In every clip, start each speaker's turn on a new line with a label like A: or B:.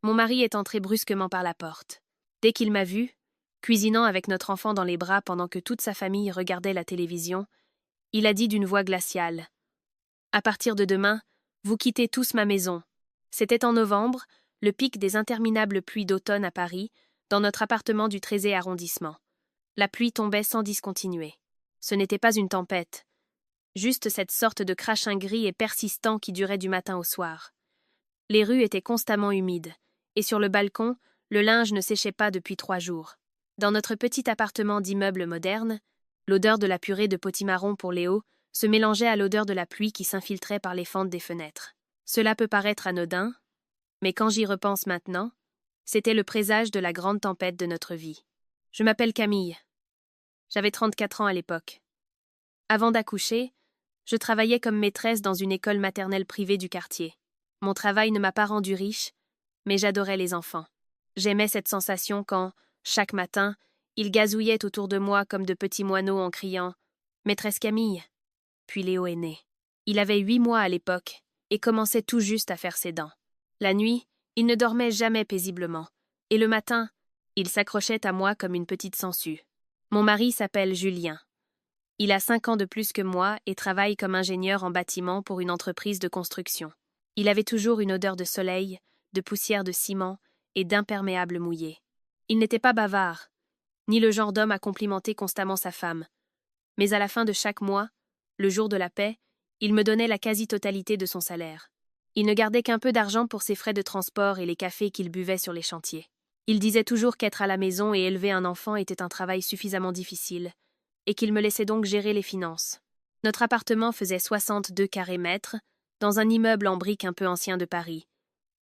A: Mon mari est entré brusquement par la porte. Dès qu'il m'a vu, cuisinant avec notre enfant dans les bras pendant que toute sa famille regardait la télévision, il a dit d'une voix glaciale: « À partir de demain, vous quittez tous ma maison. » C'était en novembre, le pic des interminables pluies d'automne à Paris, dans notre appartement du 13e arrondissement. La pluie tombait sans discontinuer. Ce n'était pas une tempête, juste cette sorte de crachin gris et persistant qui durait du matin au soir. Les rues étaient constamment humides, et sur le balcon, le linge ne séchait pas depuis 3 jours. Dans notre petit appartement d'immeuble moderne, l'odeur de la purée de potimarron pour Léo se mélangeait à l'odeur de la pluie qui s'infiltrait par les fentes des fenêtres. Cela peut paraître anodin, mais quand j'y repense maintenant, c'était le présage de la grande tempête de notre vie. Je m'appelle Camille. J'avais 34 ans à l'époque. Avant d'accoucher, je travaillais comme maîtresse dans une école maternelle privée du quartier. Mon travail ne m'a pas rendue riche, mais j'adorais les enfants. J'aimais cette sensation quand, chaque matin, ils gazouillaient autour de moi comme de petits moineaux en criant « Maîtresse Camille !» Puis Léo est né. Il avait 8 mois à l'époque et commençait tout juste à faire ses dents. La nuit, il ne dormait jamais paisiblement, et le matin, il s'accrochait à moi comme une petite sangsue. Mon mari s'appelle Julien. Il a 5 ans de plus que moi et travaille comme ingénieur en bâtiment pour une entreprise de construction. Il avait toujours une odeur de soleil, de poussière de ciment et d'imperméable mouillé. Il n'était pas bavard, ni le genre d'homme à complimenter constamment sa femme. Mais à la fin de chaque mois, le jour de la paie, il me donnait la quasi-totalité de son salaire. Il ne gardait qu'un peu d'argent pour ses frais de transport et les cafés qu'il buvait sur les chantiers. Il disait toujours qu'être à la maison et élever un enfant était un travail suffisamment difficile, et qu'il me laissait donc gérer les finances. Notre appartement faisait 62 carrés mètres, dans un immeuble en briques un peu ancien de Paris.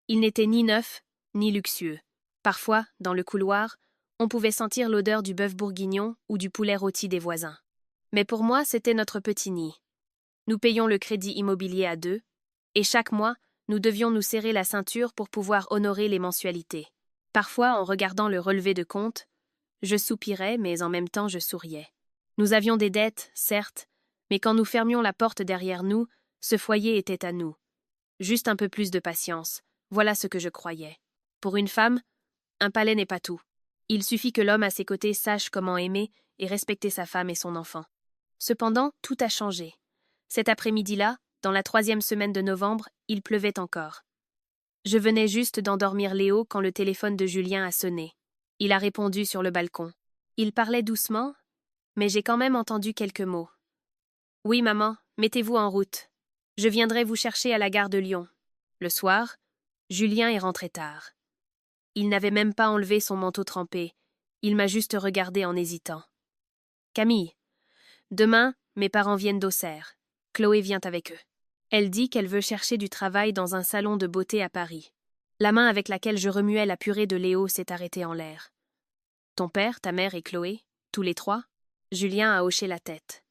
A: Il n'était ni neuf, ni luxueux. Parfois, dans le couloir, on pouvait sentir l'odeur du bœuf bourguignon ou du poulet rôti des voisins. Mais pour moi, c'était notre petit nid. Nous payions le crédit immobilier à 2, et chaque mois, nous devions nous serrer la ceinture pour pouvoir honorer les mensualités. Parfois, en regardant le relevé de compte, je soupirais, mais en même temps je souriais. Nous avions des dettes, certes, mais quand nous fermions la porte derrière nous, ce foyer était à nous. Juste un peu plus de patience, voilà ce que je croyais. Pour une femme, un palais n'est pas tout. Il suffit que l'homme à ses côtés sache comment aimer et respecter sa femme et son enfant. Cependant, tout a changé. Cet après-midi-là, dans la 3e semaine de novembre, il pleuvait encore. Je venais juste d'endormir Léo quand le téléphone de Julien a sonné. Il a répondu sur le balcon. Il parlait doucement, mais j'ai quand même entendu quelques mots. « Oui, maman, mettez-vous en route. Je viendrai vous chercher à la gare de Lyon. » Le soir, Julien est rentré tard. Il n'avait même pas enlevé son manteau trempé. Il m'a juste regardé en hésitant. « Camille, demain, mes parents viennent d'Auxerre. Chloé vient avec eux. Elle dit qu'elle veut chercher du travail dans un salon de beauté à Paris. » La main avec laquelle je remuais la purée de Léo s'est arrêtée en l'air. « Ton père, ta mère et Chloé, tous les 3 ?» Julien a hoché la tête.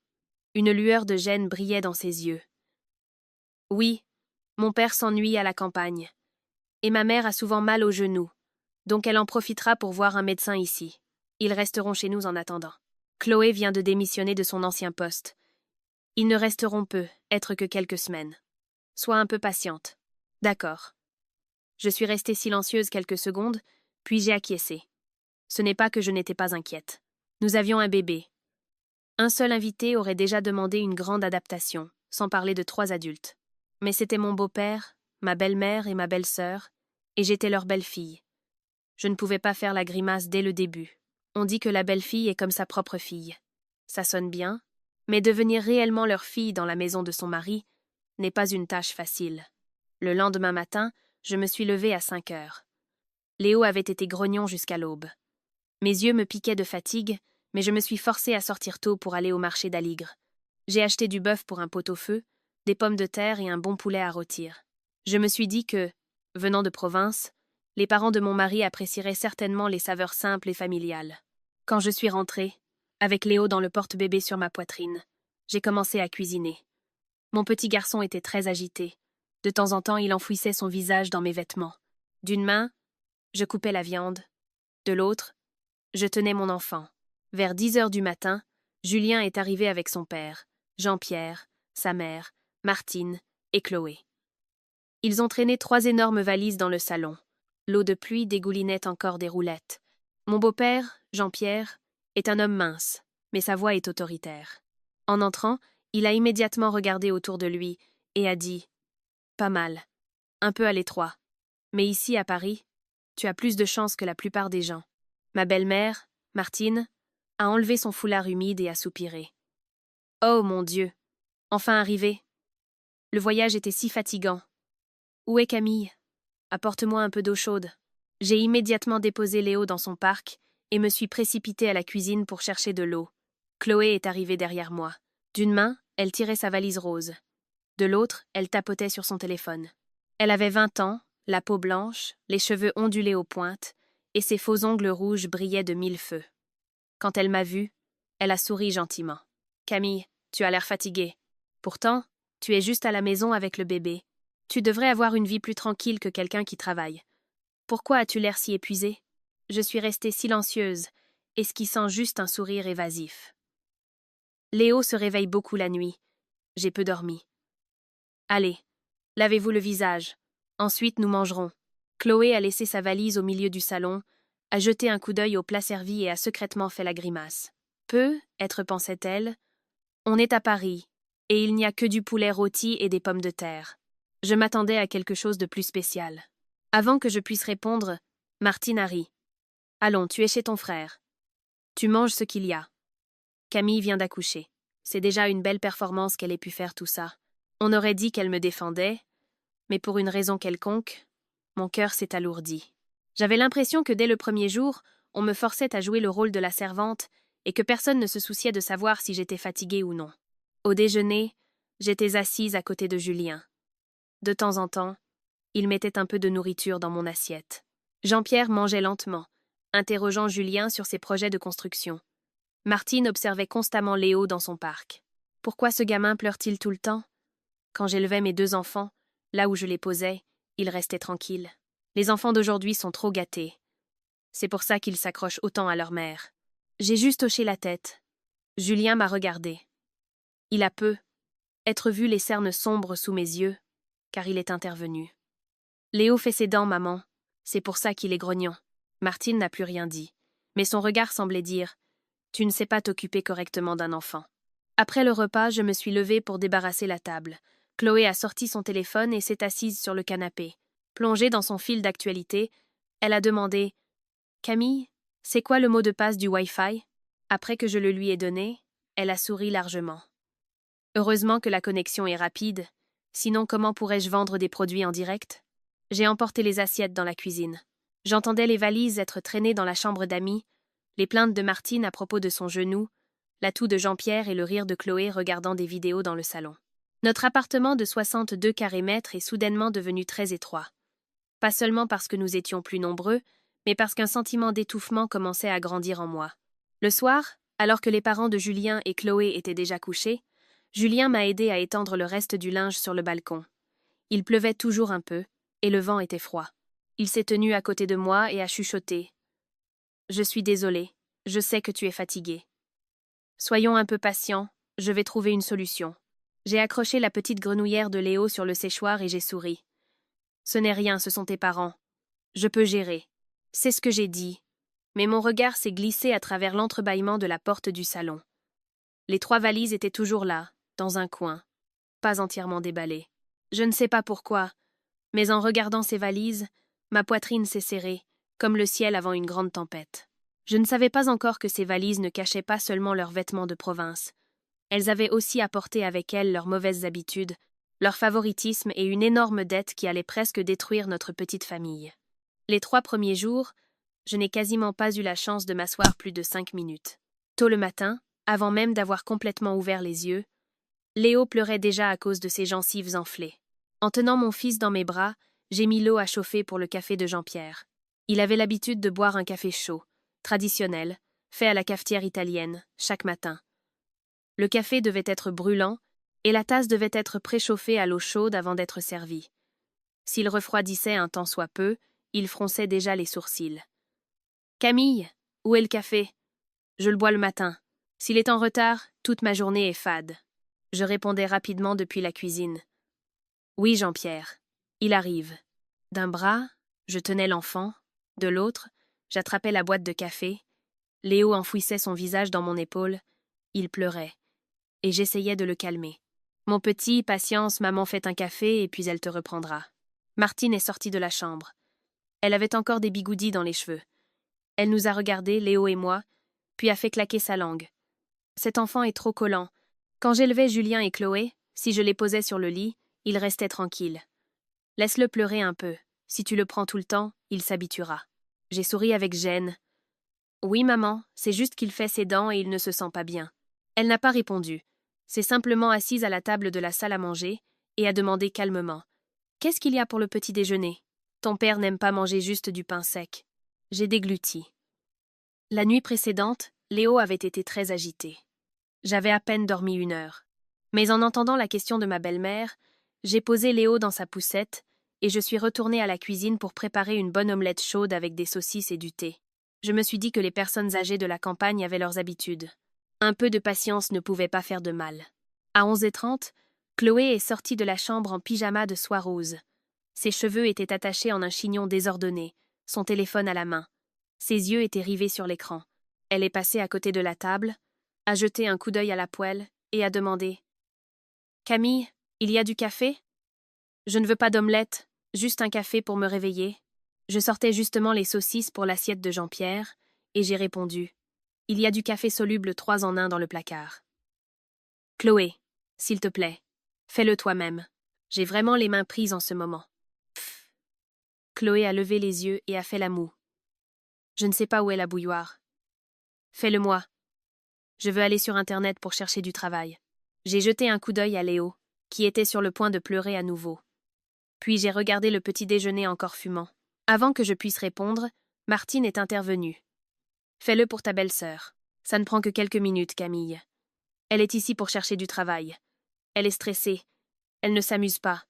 A: Une lueur de gêne brillait dans ses yeux. « Oui, mon père s'ennuie à la campagne. Et ma mère a souvent mal aux genoux, donc elle en profitera pour voir un médecin ici. Ils resteront chez nous en attendant. Chloé vient de démissionner de son ancien poste. Ils ne resteront peu, être que quelques semaines. Sois un peu patiente. » « D'accord. » Je suis restée silencieuse quelques secondes, puis j'ai acquiescé. Ce n'est pas que je n'étais pas inquiète. Nous avions un bébé. Un seul invité aurait déjà demandé une grande adaptation, sans parler de 3 adultes. Mais c'était mon beau-père, ma belle-mère et ma belle-sœur, et j'étais leur belle-fille. Je ne pouvais pas faire la grimace dès le début. On dit que la belle-fille est comme sa propre fille. Ça sonne bien, mais devenir réellement leur fille dans la maison de son mari n'est pas une tâche facile. Le lendemain matin, je me suis levée à 5 heures. Léo avait été grognon jusqu'à l'aube. Mes yeux me piquaient de fatigue, mais je me suis forcée à sortir tôt pour aller au marché d'Aligre. J'ai acheté du bœuf pour un pot-au-feu, des pommes de terre et un bon poulet à rôtir. Je me suis dit que, venant de province, les parents de mon mari apprécieraient certainement les saveurs simples et familiales. Quand je suis rentrée, avec Léo dans le porte-bébé sur ma poitrine, j'ai commencé à cuisiner. Mon petit garçon était très agité. De temps en temps, il enfouissait son visage dans mes vêtements. D'une main, je coupais la viande. De l'autre, je tenais mon enfant. Vers 10 heures du matin, Julien est arrivé avec son père, Jean-Pierre, sa mère, Martine et Chloé. Ils ont traîné 3 énormes valises dans le salon. L'eau de pluie dégoulinait encore des roulettes. Mon beau-père, Jean-Pierre, est un homme mince, mais sa voix est autoritaire. En entrant, il a immédiatement regardé autour de lui et a dit « Pas mal, un peu à l'étroit. Mais ici, à Paris, tu as plus de chance que la plupart des gens. » Ma belle-mère, Martine, a enlevé son foulard humide et a soupiré. « Oh, mon Dieu! Enfin arrivé! Le voyage était si fatigant. Où est Camille? Apporte-moi un peu d'eau chaude. » J'ai immédiatement déposé Léo dans son parc et me suis précipitée à la cuisine pour chercher de l'eau. Chloé est arrivée derrière moi. D'une main, elle tirait sa valise rose. De l'autre, elle tapotait sur son téléphone. Elle avait 20 ans, la peau blanche, les cheveux ondulés aux pointes, et ses faux ongles rouges brillaient de 1000 feux. Quand elle m'a vue, elle a souri gentiment. « Camille, tu as l'air fatiguée. Pourtant, tu es juste à la maison avec le bébé. Tu devrais avoir une vie plus tranquille que quelqu'un qui travaille. Pourquoi as-tu l'air si épuisée? » Je suis restée silencieuse, esquissant juste un sourire évasif. Léo se réveille beaucoup la nuit. J'ai peu dormi. Allez, lavez-vous le visage. Ensuite, nous mangerons. Chloé a laissé sa valise au milieu du salon, a jeté un coup d'œil au plat servi et a secrètement fait la grimace. Peut-être, pensait-elle, on est à Paris, et il n'y a que du poulet rôti et des pommes de terre. Je m'attendais à quelque chose de plus spécial. Avant que je puisse répondre, Martine a ri. Allons, tu es chez ton frère. Tu manges ce qu'il y a. Camille vient d'accoucher. C'est déjà une belle performance qu'elle ait pu faire tout ça. On aurait dit qu'elle me défendait, mais pour une raison quelconque, mon cœur s'est alourdi. J'avais l'impression que dès le premier jour, on me forçait à jouer le rôle de la servante et que personne ne se souciait de savoir si j'étais fatiguée ou non. Au déjeuner, j'étais assise à côté de Julien. De temps en temps, il mettait un peu de nourriture dans mon assiette. Jean-Pierre mangeait lentement, interrogeant Julien sur ses projets de construction. Martine observait constamment Léo dans son parc. Pourquoi ce gamin pleure-t-il tout le temps? Quand j'élevais mes 2 enfants, là où je les posais, ils restaient tranquilles. Les enfants d'aujourd'hui sont trop gâtés. C'est pour ça qu'ils s'accrochent autant à leur mère. J'ai juste hoché la tête. Julien m'a regardé. Il a peu être vu les cernes sombres sous mes yeux, car il est intervenu. Léo fait ses dents, maman. C'est pour ça qu'il est grognon. Martine n'a plus rien dit, mais son regard semblait dire « Tu ne sais pas t'occuper correctement d'un enfant ». Après le repas, je me suis levée pour débarrasser la table. Chloé a sorti son téléphone et s'est assise sur le canapé. Plongée dans son fil d'actualité, elle a demandé « Camille, c'est quoi le mot de passe du Wi-Fi ?» Après que je le lui ai donné, elle a souri largement. Heureusement que la connexion est rapide, sinon comment pourrais-je vendre des produits en direct? J'ai emporté les assiettes dans la cuisine. J'entendais les valises être traînées dans la chambre d'amis, les plaintes de Martine à propos de son genou, la toux de Jean-Pierre et le rire de Chloé regardant des vidéos dans le salon. Notre appartement de 62 carrés mètres est soudainement devenu très étroit. Pas seulement parce que nous étions plus nombreux, mais parce qu'un sentiment d'étouffement commençait à grandir en moi. Le soir, alors que les parents de Julien et Chloé étaient déjà couchés, Julien m'a aidé à étendre le reste du linge sur le balcon. Il pleuvait toujours un peu, et le vent était froid. Il s'est tenu à côté de moi et a chuchoté. « Je suis désolée, je sais que tu es fatigué. Soyons un peu patients, je vais trouver une solution. » J'ai accroché la petite grenouillère de Léo sur le séchoir et j'ai souri. « Ce n'est rien, ce sont tes parents. Je peux gérer. » C'est ce que j'ai dit. Mais mon regard s'est glissé à travers l'entrebâillement de la porte du salon. Les 3 valises étaient toujours là, dans un coin, pas entièrement déballées. Je ne sais pas pourquoi, mais en regardant ces valises, ma poitrine s'est serrée, comme le ciel avant une grande tempête. Je ne savais pas encore que ces valises ne cachaient pas seulement leurs vêtements de province. Elles avaient aussi apporté avec elles leurs mauvaises habitudes, leur favoritisme et une énorme dette qui allait presque détruire notre petite famille. Les 3 premiers jours, je n'ai quasiment pas eu la chance de m'asseoir plus de 5 minutes. Tôt le matin, avant même d'avoir complètement ouvert les yeux, Léo pleurait déjà à cause de ses gencives enflées. En tenant mon fils dans mes bras, j'ai mis l'eau à chauffer pour le café de Jean-Pierre. Il avait l'habitude de boire un café chaud, traditionnel, fait à la cafetière italienne, chaque matin. Le café devait être brûlant, et la tasse devait être préchauffée à l'eau chaude avant d'être servie. S'il refroidissait un tant soit peu, il fronçait déjà les sourcils. « Camille, où est le café? Je le bois le matin. S'il est en retard, toute ma journée est fade. » Je répondais rapidement depuis la cuisine. « Oui, Jean-Pierre. Il arrive. » D'un bras, Je tenais l'enfant. De l'autre, j'attrapais la boîte de café. Léo enfouissait son visage dans mon épaule. Il pleurait. Et j'essayais de le calmer. Mon petit, patience, maman fait un café et puis elle te reprendra. Martine est sortie de la chambre. Elle avait encore des bigoudis dans les cheveux. Elle nous a regardés, Léo et moi, puis a fait claquer sa langue. Cet enfant est trop collant. Quand j'élevais Julien et Chloé, si je les posais sur le lit, ils restaient tranquilles. Laisse-le pleurer un peu. Si tu le prends tout le temps, il s'habituera. J'ai souri avec gêne. Oui, maman, c'est juste qu'il fait ses dents et il ne se sent pas bien. Elle n'a pas répondu. C'est simplement assise à la table de la salle à manger et a demandé calmement. Qu'est-ce qu'il y a pour le petit déjeuner? Ton père n'aime pas manger juste du pain sec. J'ai dégluti. La nuit précédente, Léo avait été très agité. J'avais à peine dormi 1 heure. Mais en entendant la question de ma belle-mère, j'ai posé Léo dans sa poussette et je suis retournée à la cuisine pour préparer une bonne omelette chaude avec des saucisses et du thé. Je me suis dit que les personnes âgées de la campagne avaient leurs habitudes. Un peu de patience ne pouvait pas faire de mal. À 11h30, Chloé est sortie de la chambre en pyjama de soie rose. Ses cheveux étaient attachés en un chignon désordonné, son téléphone à la main. Ses yeux étaient rivés sur l'écran. Elle est passée à côté de la table, a jeté un coup d'œil à la poêle et a demandé « Camille, il y a du café ?»« Je ne veux pas d'omelette, juste un café pour me réveiller. » Je sortais justement les saucisses pour l'assiette de Jean-Pierre et j'ai répondu « Il y a du café soluble 3 en 1 dans le placard. »« Chloé, s'il te plaît, fais-le toi-même. J'ai vraiment les mains prises en ce moment. » Pfff. Chloé a levé les yeux et a fait la moue. « Je ne sais pas où est la bouilloire. »« Fais-le-moi. Je veux aller sur Internet pour chercher du travail. » J'ai jeté un coup d'œil à Léo, qui était sur le point de pleurer à nouveau. Puis j'ai regardé le petit déjeuner encore fumant. Avant que je puisse répondre, Martine est intervenue. « Fais-le pour ta belle-sœur. Ça ne prend que quelques minutes, Camille. Elle est ici pour chercher du travail. Elle est stressée. Elle ne s'amuse pas.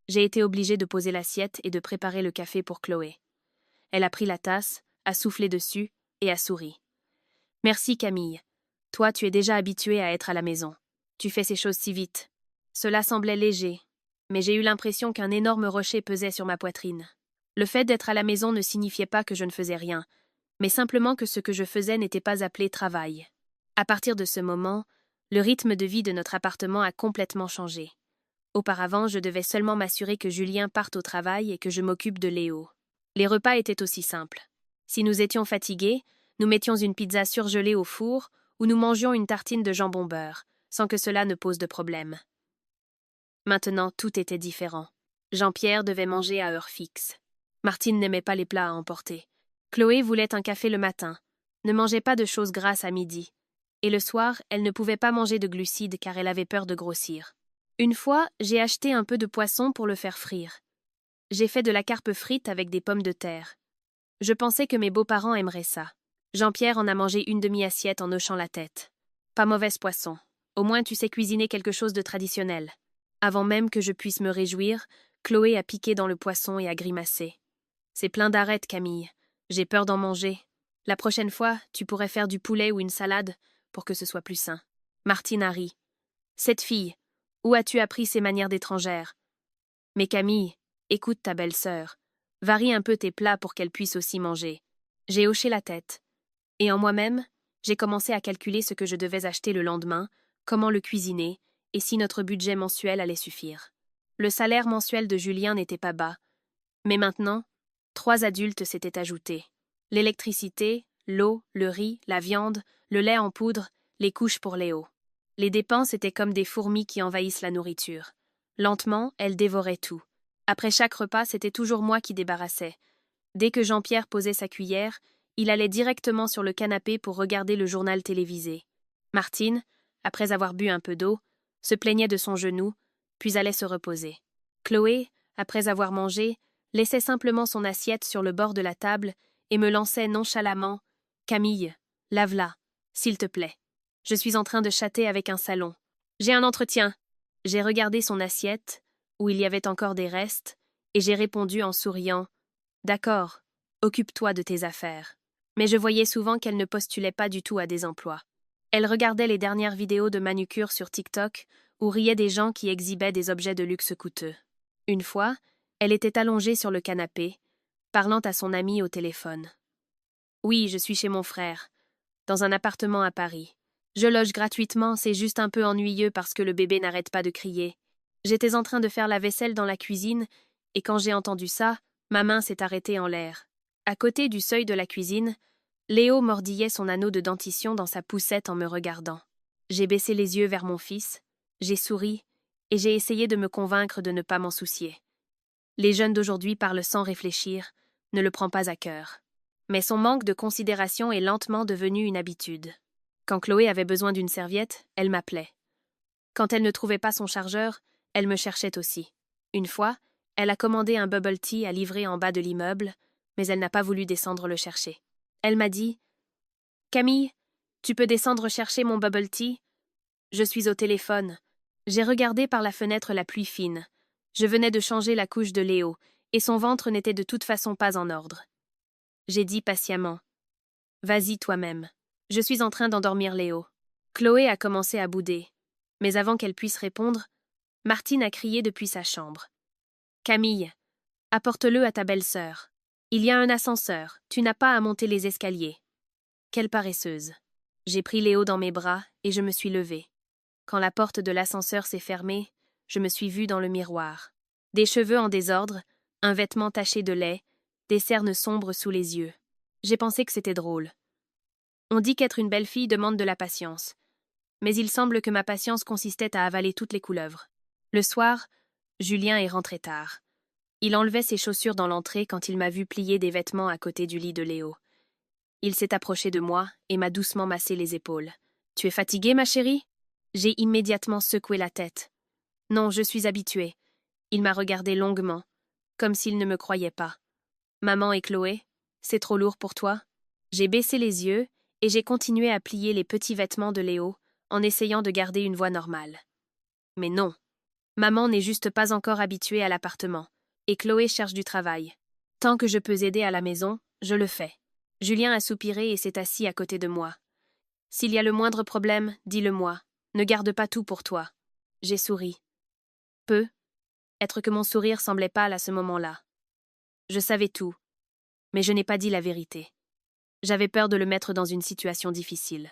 A: J'ai été obligée de poser l'assiette et de préparer le café pour Chloé. » Elle a pris la tasse, a soufflé dessus et a souri. « Merci, Camille. Toi, tu es déjà habituée à être à la maison. Tu fais ces choses si vite. » Cela semblait léger, mais j'ai eu l'impression qu'un énorme rocher pesait sur ma poitrine. Le fait d'être à la maison ne signifiait pas que je ne faisais rien, mais simplement que ce que je faisais n'était pas appelé travail. À partir de ce moment, le rythme de vie de notre appartement a complètement changé. Auparavant, je devais seulement m'assurer que Julien parte au travail et que je m'occupe de Léo. Les repas étaient aussi simples. Si nous étions fatigués, nous mettions une pizza surgelée au four ou nous mangions une tartine de jambon beurre, sans que cela ne pose de problème. Maintenant, tout était différent. Jean-Pierre devait manger à heure fixe. Martine n'aimait pas les plats à emporter. Chloé voulait un café le matin, ne mangeait pas de choses grasses à midi. Et le soir, elle ne pouvait pas manger de glucides car elle avait peur de grossir. Une fois, j'ai acheté un peu de poisson pour le faire frire. J'ai fait de la carpe frite avec des pommes de terre. Je pensais que mes beaux-parents aimeraient ça. Jean-Pierre en a mangé une demi-assiette en hochant la tête. Pas mauvaise poisson. Au moins tu sais cuisiner quelque chose de traditionnel. Avant même que je puisse me réjouir, Chloé a piqué dans le poisson et a grimacé. C'est plein d'arêtes, Camille. J'ai peur d'en manger. La prochaine fois, tu pourrais faire du poulet ou une salade pour que ce soit plus sain. Martine a ri. Cette fille, où as-tu appris ces manières d'étrangère? Mais Camille, écoute ta belle-sœur. Varie un peu tes plats pour qu'elle puisse aussi manger. J'ai hoché la tête. Et en moi-même, j'ai commencé à calculer ce que je devais acheter le lendemain, comment le cuisiner, et si notre budget mensuel allait suffire. Le salaire mensuel de Julien n'était pas bas. Mais maintenant, 3 adultes s'étaient ajoutés. L'électricité, l'eau, le riz, la viande, le lait en poudre, les couches pour Léo. Les dépenses étaient comme des fourmis qui envahissent la nourriture. Lentement, elles dévoraient tout. Après chaque repas, c'était toujours moi qui débarrassais. Dès que Jean-Pierre posait sa cuillère, il allait directement sur le canapé pour regarder le journal télévisé. Martine, après avoir bu un peu d'eau, se plaignait de son genou, puis allait se reposer. Chloé, après avoir mangé, laissait simplement son assiette sur le bord de la table et me lançait nonchalamment « Camille, lave-la, s'il te plaît. Je suis en train de chatter avec un salon. J'ai un entretien. » J'ai regardé son assiette, où il y avait encore des restes, et j'ai répondu en souriant « D'accord, occupe-toi de tes affaires. » Mais je voyais souvent qu'elle ne postulait pas du tout à des emplois. Elle regardait les dernières vidéos de manucure sur TikTok où riaient des gens qui exhibaient des objets de luxe coûteux. Une fois, elle était allongée sur le canapé, parlant à son ami au téléphone. Oui, je suis chez mon frère, dans un appartement à Paris. Je loge gratuitement, c'est juste un peu ennuyeux parce que le bébé n'arrête pas de crier. J'étais en train de faire la vaisselle dans la cuisine, et quand j'ai entendu ça, ma main s'est arrêtée en l'air. À côté du seuil de la cuisine, Léo mordillait son anneau de dentition dans sa poussette en me regardant. J'ai baissé les yeux vers mon fils, j'ai souri, et j'ai essayé de me convaincre de ne pas m'en soucier. Les jeunes d'aujourd'hui parlent sans réfléchir, ne le prends pas à cœur. Mais son manque de considération est lentement devenu une habitude. Quand Chloé avait besoin d'une serviette, elle m'appelait. Quand elle ne trouvait pas son chargeur, elle me cherchait aussi. Une fois, elle a commandé un bubble tea à livrer en bas de l'immeuble, mais elle n'a pas voulu descendre le chercher. Elle m'a dit « Camille, tu peux descendre chercher mon bubble tea ?» Je suis au téléphone. J'ai regardé par la fenêtre la pluie fine. Je venais de changer la couche de Léo, et son ventre n'était de toute façon pas en ordre. J'ai dit patiemment « Vas-y toi-même. Je suis en train d'endormir Léo. » Chloé a commencé à bouder. Mais avant qu'elle puisse répondre, Martine a crié depuis sa chambre. « Camille, apporte-le à ta belle-sœur. Il y a un ascenseur, tu n'as pas à monter les escaliers. » Quelle paresseuse. J'ai pris Léo dans mes bras et je me suis levée. Quand la porte de l'ascenseur s'est fermée, je me suis vue dans le miroir. Des cheveux en désordre, un vêtement taché de lait, des cernes sombres sous les yeux. J'ai pensé que c'était drôle. On dit qu'être une belle fille demande de la patience. Mais il semble que ma patience consistait à avaler toutes les couleuvres. Le soir, Julien est rentré tard. Il enlevait ses chaussures dans l'entrée quand il m'a vu plier des vêtements à côté du lit de Léo. Il s'est approché de moi et m'a doucement massé les épaules. « Tu es fatiguée, ma chérie ?» J'ai immédiatement secoué la tête. « Non, je suis habituée. » Il m'a regardé longuement, comme s'il ne me croyait pas. « Maman et Chloé, c'est trop lourd pour toi ?» J'ai baissé les yeux et j'ai continué à plier les petits vêtements de Léo en essayant de garder une voix normale. Mais non. Maman n'est juste pas encore habituée à l'appartement, et Chloé cherche du travail. Tant que je peux aider à la maison, je le fais. Julien a soupiré et s'est assis à côté de moi. « S'il y a le moindre problème, dis-le-moi. Ne garde pas tout pour toi. » J'ai souri. Peu. Être que mon sourire semblait pâle à ce moment-là. Je savais tout, mais je n'ai pas dit la vérité. J'avais peur de le mettre dans une situation difficile.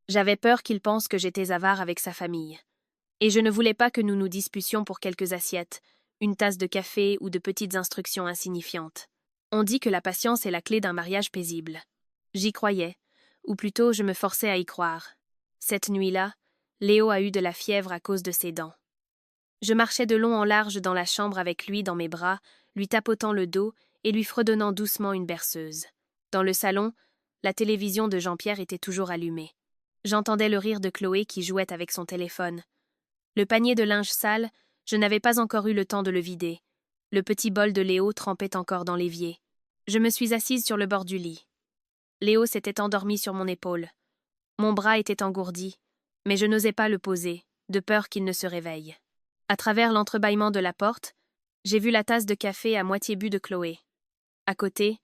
A: J'avais peur qu'il pense que j'étais avare avec sa famille. Et je ne voulais pas que nous nous disputions pour quelques assiettes, une tasse de café ou de petites instructions insignifiantes. On dit que la patience est la clé d'un mariage paisible. J'y croyais, ou plutôt je me forçais à y croire. Cette nuit-là, Léo a eu de la fièvre à cause de ses dents. Je marchais de long en large dans la chambre avec lui dans mes bras, lui tapotant le dos et lui fredonnant doucement une berceuse. Dans le salon, la télévision de Jean-Pierre était toujours allumée. J'entendais le rire de Chloé qui jouait avec son téléphone. Le panier de linge sale, je n'avais pas encore eu le temps de le vider. Le petit bol de Léo trempait encore dans l'évier. Je me suis assise sur le bord du lit. Léo s'était endormi sur mon épaule. Mon bras était engourdi, mais je n'osais pas le poser, de peur qu'il ne se réveille. À travers l'entrebâillement de la porte, j'ai vu la tasse de café à moitié bue de Chloé. À côté,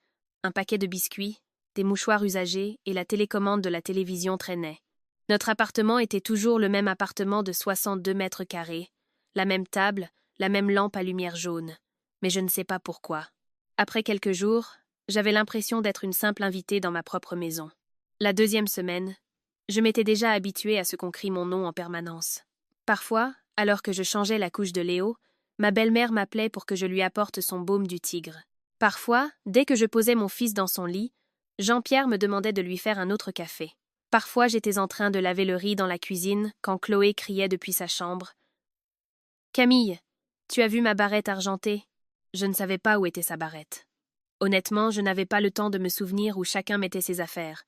A: un paquet de biscuits, des mouchoirs usagés et la télécommande de la télévision traînaient. Notre appartement était toujours le même appartement de 62 mètres carrés, la même table, la même lampe à lumière jaune. Mais je ne sais pas pourquoi. Après quelques jours, j'avais l'impression d'être une simple invitée dans ma propre maison. La deuxième semaine, je m'étais déjà habituée à ce qu'on crie mon nom en permanence. Parfois, alors que je changeais la couche de Léo, ma belle-mère m'appelait pour que je lui apporte son baume du tigre. Parfois, dès que je posais mon fils dans son lit, Jean-Pierre me demandait de lui faire un autre café. Parfois, j'étais en train de laver le riz dans la cuisine quand Chloé criait depuis sa chambre. « Camille, tu as vu ma barrette argentée ?» Je ne savais pas où était sa barrette. Honnêtement, je n'avais pas le temps de me souvenir où chacun mettait ses affaires,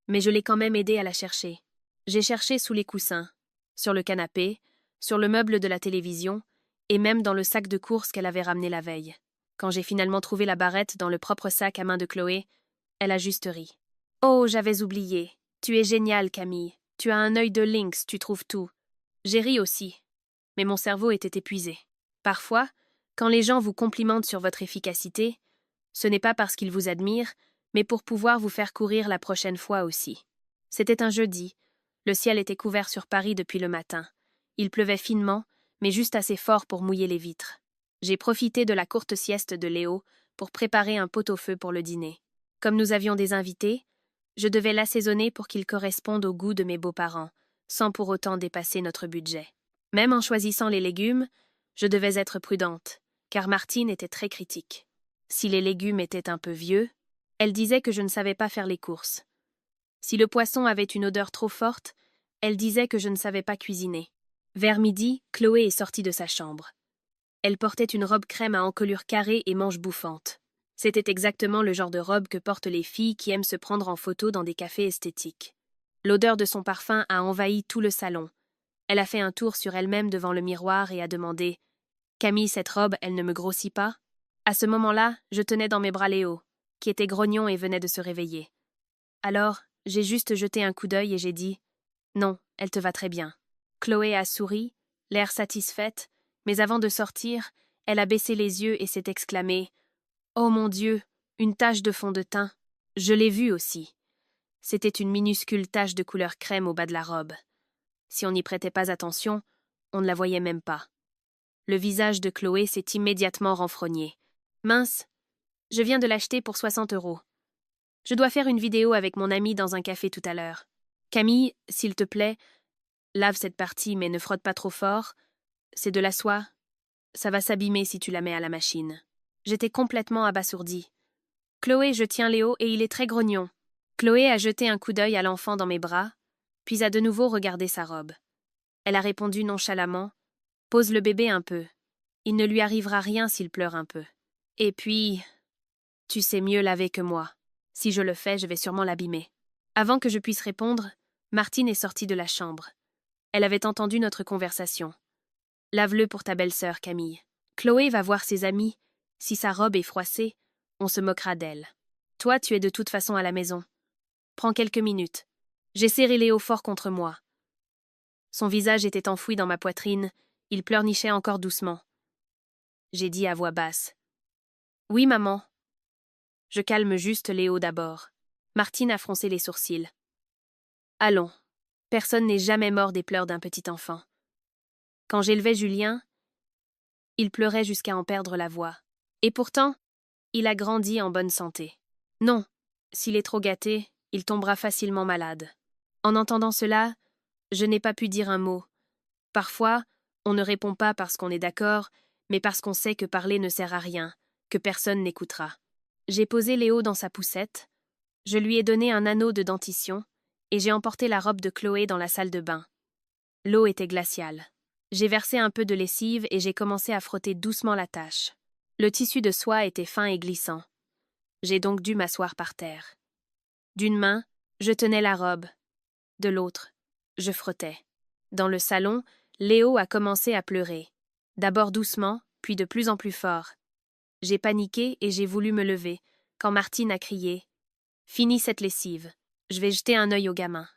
A: mais je l'ai quand même aidé à la chercher. J'ai cherché sous les coussins, sur le canapé, sur le meuble de la télévision, et même dans le sac de courses qu'elle avait ramené la veille. Quand j'ai finalement trouvé la barrette dans le propre sac à main de Chloé, elle a juste ri. « Oh, j'avais oublié. Tu es géniale, Camille. Tu as un œil de lynx, tu trouves tout. » J'ai ri aussi, mais mon cerveau était épuisé. Parfois, quand les gens vous complimentent sur votre efficacité, ce n'est pas parce qu'ils vous admirent, mais pour pouvoir vous faire courir la prochaine fois aussi. C'était un jeudi. Le ciel était couvert sur Paris depuis le matin. Il pleuvait finement, mais juste assez fort pour mouiller les vitres. J'ai profité de la courte sieste de Léo pour préparer un pot-au-feu pour le dîner. Comme nous avions des invités, je devais l'assaisonner pour qu'il corresponde au goût de mes beaux-parents, sans pour autant dépasser notre budget. Même en choisissant les légumes, je devais être prudente, car Martine était très critique. Si les légumes étaient un peu vieux, elle disait que je ne savais pas faire les courses. Si le poisson avait une odeur trop forte, elle disait que je ne savais pas cuisiner. Vers midi, Chloé est sortie de sa chambre. Elle portait une robe crème à encolure carrée et manches bouffantes. C'était exactement le genre de robe que portent les filles qui aiment se prendre en photo dans des cafés esthétiques. L'odeur de son parfum a envahi tout le salon. Elle a fait un tour sur elle-même devant le miroir et a demandé « Camille, cette robe, elle ne me grossit pas ?» À ce moment-là, je tenais dans mes bras Léo, qui était grognon et venait de se réveiller. Alors, j'ai juste jeté un coup d'œil et j'ai dit « Non, elle te va très bien. » Chloé a souri, l'air satisfaite, mais avant de sortir, elle a baissé les yeux et s'est exclamée « Oh mon Dieu, une tache de fond de teint. » Je l'ai vue aussi. C'était une minuscule tache de couleur crème au bas de la robe. Si on n'y prêtait pas attention, on ne la voyait même pas. Le visage de Chloé s'est immédiatement renfrogné. « Mince, je viens de l'acheter pour 60 €. Je dois faire une vidéo avec mon ami dans un café tout à l'heure. Camille, s'il te plaît, lave cette partie mais ne frotte pas trop fort. C'est de la soie. Ça va s'abîmer si tu la mets à la machine. » J'étais complètement abasourdie. « Chloé, je tiens Léo et il est très grognon. » Chloé a jeté un coup d'œil à l'enfant dans mes bras, puis a de nouveau regardé sa robe. Elle a répondu nonchalamment « Pose le bébé un peu. Il ne lui arrivera rien s'il pleure un peu. Et puis, tu sais mieux laver que moi. Si je le fais, je vais sûrement l'abîmer. » Avant que je puisse répondre, Martine est sortie de la chambre. Elle avait entendu notre conversation. « Lave-le pour ta belle-sœur, Camille. Chloé va voir ses amis. Si sa robe est froissée, on se moquera d'elle. Toi, tu es de toute façon à la maison. Prends quelques minutes. » J'ai serré Léo fort contre moi. Son visage était enfoui dans ma poitrine, il pleurnichait encore doucement. J'ai dit à voix basse. « Oui, maman. » Je calme juste Léo d'abord. Martine a froncé les sourcils. « Allons. Personne n'est jamais mort des pleurs d'un petit enfant. » Quand j'élevais Julien, il pleurait jusqu'à en perdre la voix. Et pourtant, il a grandi en bonne santé. Non, s'il est trop gâté, il tombera facilement malade. En entendant cela, je n'ai pas pu dire un mot. Parfois, on ne répond pas parce qu'on est d'accord, mais parce qu'on sait que parler ne sert à rien, que personne n'écoutera. J'ai posé Léo dans sa poussette, je lui ai donné un anneau de dentition, et j'ai emporté la robe de Chloé dans la salle de bain. L'eau était glaciale. J'ai versé un peu de lessive et j'ai commencé à frotter doucement la tache. Le tissu de soie était fin et glissant. J'ai donc dû m'asseoir par terre. D'une main, je tenais la robe. De l'autre, je frottais. Dans le salon, Léo a commencé à pleurer. D'abord doucement, puis de plus en plus fort. J'ai paniqué et j'ai voulu me lever, quand Martine a crié « Finis cette lessive, je vais jeter un œil au gamin. »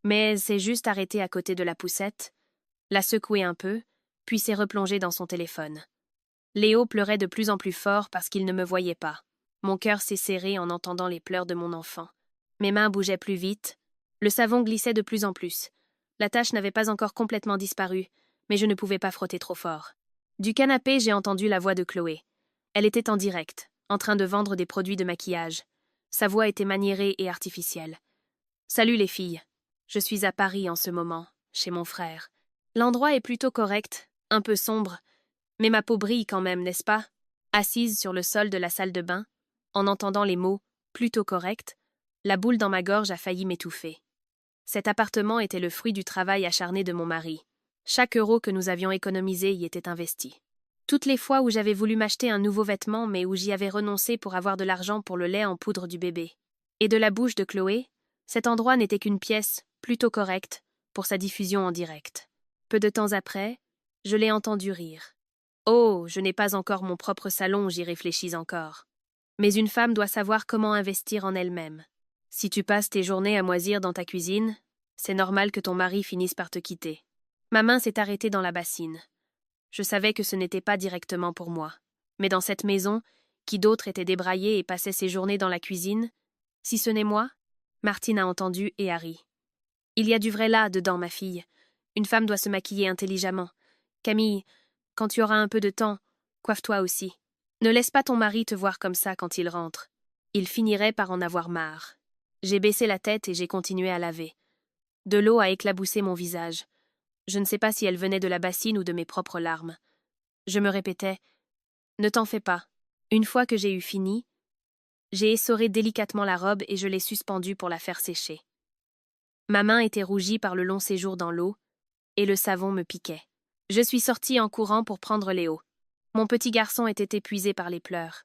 A: Mais elle s'est juste arrêtée à côté de la poussette, l'a secouée un peu, puis s'est replongée dans son téléphone. Léo pleurait de plus en plus fort parce qu'il ne me voyait pas. Mon cœur s'est serré en entendant les pleurs de mon enfant. Mes mains bougeaient plus vite, le savon glissait de plus en plus. La tache n'avait pas encore complètement disparu, mais je ne pouvais pas frotter trop fort. Du canapé, j'ai entendu la voix de Chloé. Elle était en direct, en train de vendre des produits de maquillage. Sa voix était maniérée et artificielle. « Salut les filles. Je suis à Paris en ce moment, chez mon frère. L'endroit est plutôt correct, un peu sombre, mais ma peau brille quand même, n'est-ce pas ?» Assise sur le sol de la salle de bain, en entendant les mots « plutôt correct », la boule dans ma gorge a failli m'étouffer. Cet appartement était le fruit du travail acharné de mon mari. Chaque euro que nous avions économisé y était investi. Toutes les fois où j'avais voulu m'acheter un nouveau vêtement mais où j'y avais renoncé pour avoir de l'argent pour le lait en poudre du bébé. Et de la bouche de Chloé, cet endroit n'était qu'une pièce, plutôt correcte, pour sa diffusion en direct. Peu de temps après, je l'ai entendu rire. Oh, je n'ai pas encore mon propre salon, j'y réfléchis encore. Mais une femme doit savoir comment investir en elle-même. Si tu passes tes journées à moisir dans ta cuisine, c'est normal que ton mari finisse par te quitter. Ma main s'est arrêtée dans la bassine. Je savais que ce n'était pas directement pour moi. Mais dans cette maison, qui d'autres étaient débraillés et passaient ses journées dans la cuisine, si ce n'est moi, Martine a entendu et a ri. Il y a du vrai là, dedans, ma fille. Une femme doit se maquiller intelligemment. Camille, quand tu auras un peu de temps, coiffe-toi aussi. Ne laisse pas ton mari te voir comme ça quand il rentre. Il finirait par en avoir marre. J'ai baissé la tête et j'ai continué à laver. De l'eau a éclaboussé mon visage. Je ne sais pas si elle venait de la bassine ou de mes propres larmes. Je me répétais « Ne t'en fais pas ». Une fois que j'ai eu fini, j'ai essoré délicatement la robe et je l'ai suspendue pour la faire sécher. Ma main était rougie par le long séjour dans l'eau, et le savon me piquait. Je suis sortie en courant pour prendre Léo. Mon petit garçon était épuisé par les pleurs.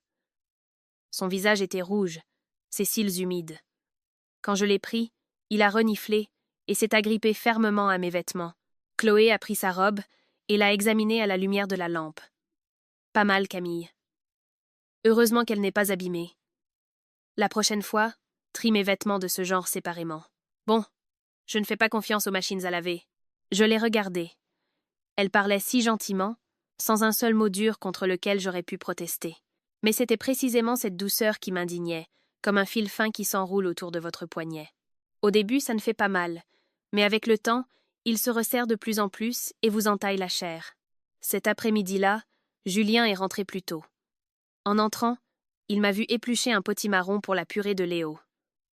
A: Son visage était rouge, ses cils humides. Quand je l'ai pris, il a reniflé et s'est agrippé fermement à mes vêtements. Chloé a pris sa robe et l'a examinée à la lumière de la lampe. Pas mal, Camille. Heureusement qu'elle n'est pas abîmée. La prochaine fois, trie mes vêtements de ce genre séparément. Bon, je ne fais pas confiance aux machines à laver. Je l'ai regardée. Elle parlait si gentiment, sans un seul mot dur contre lequel j'aurais pu protester. Mais c'était précisément cette douceur qui m'indignait, comme un fil fin qui s'enroule autour de votre poignet. Au début, ça ne fait pas mal, mais avec le temps, il se resserre de plus en plus et vous entaille la chair. Cet après-midi-là, Julien est rentré plus tôt. En entrant, il m'a vu éplucher un potimarron pour la purée de Léo.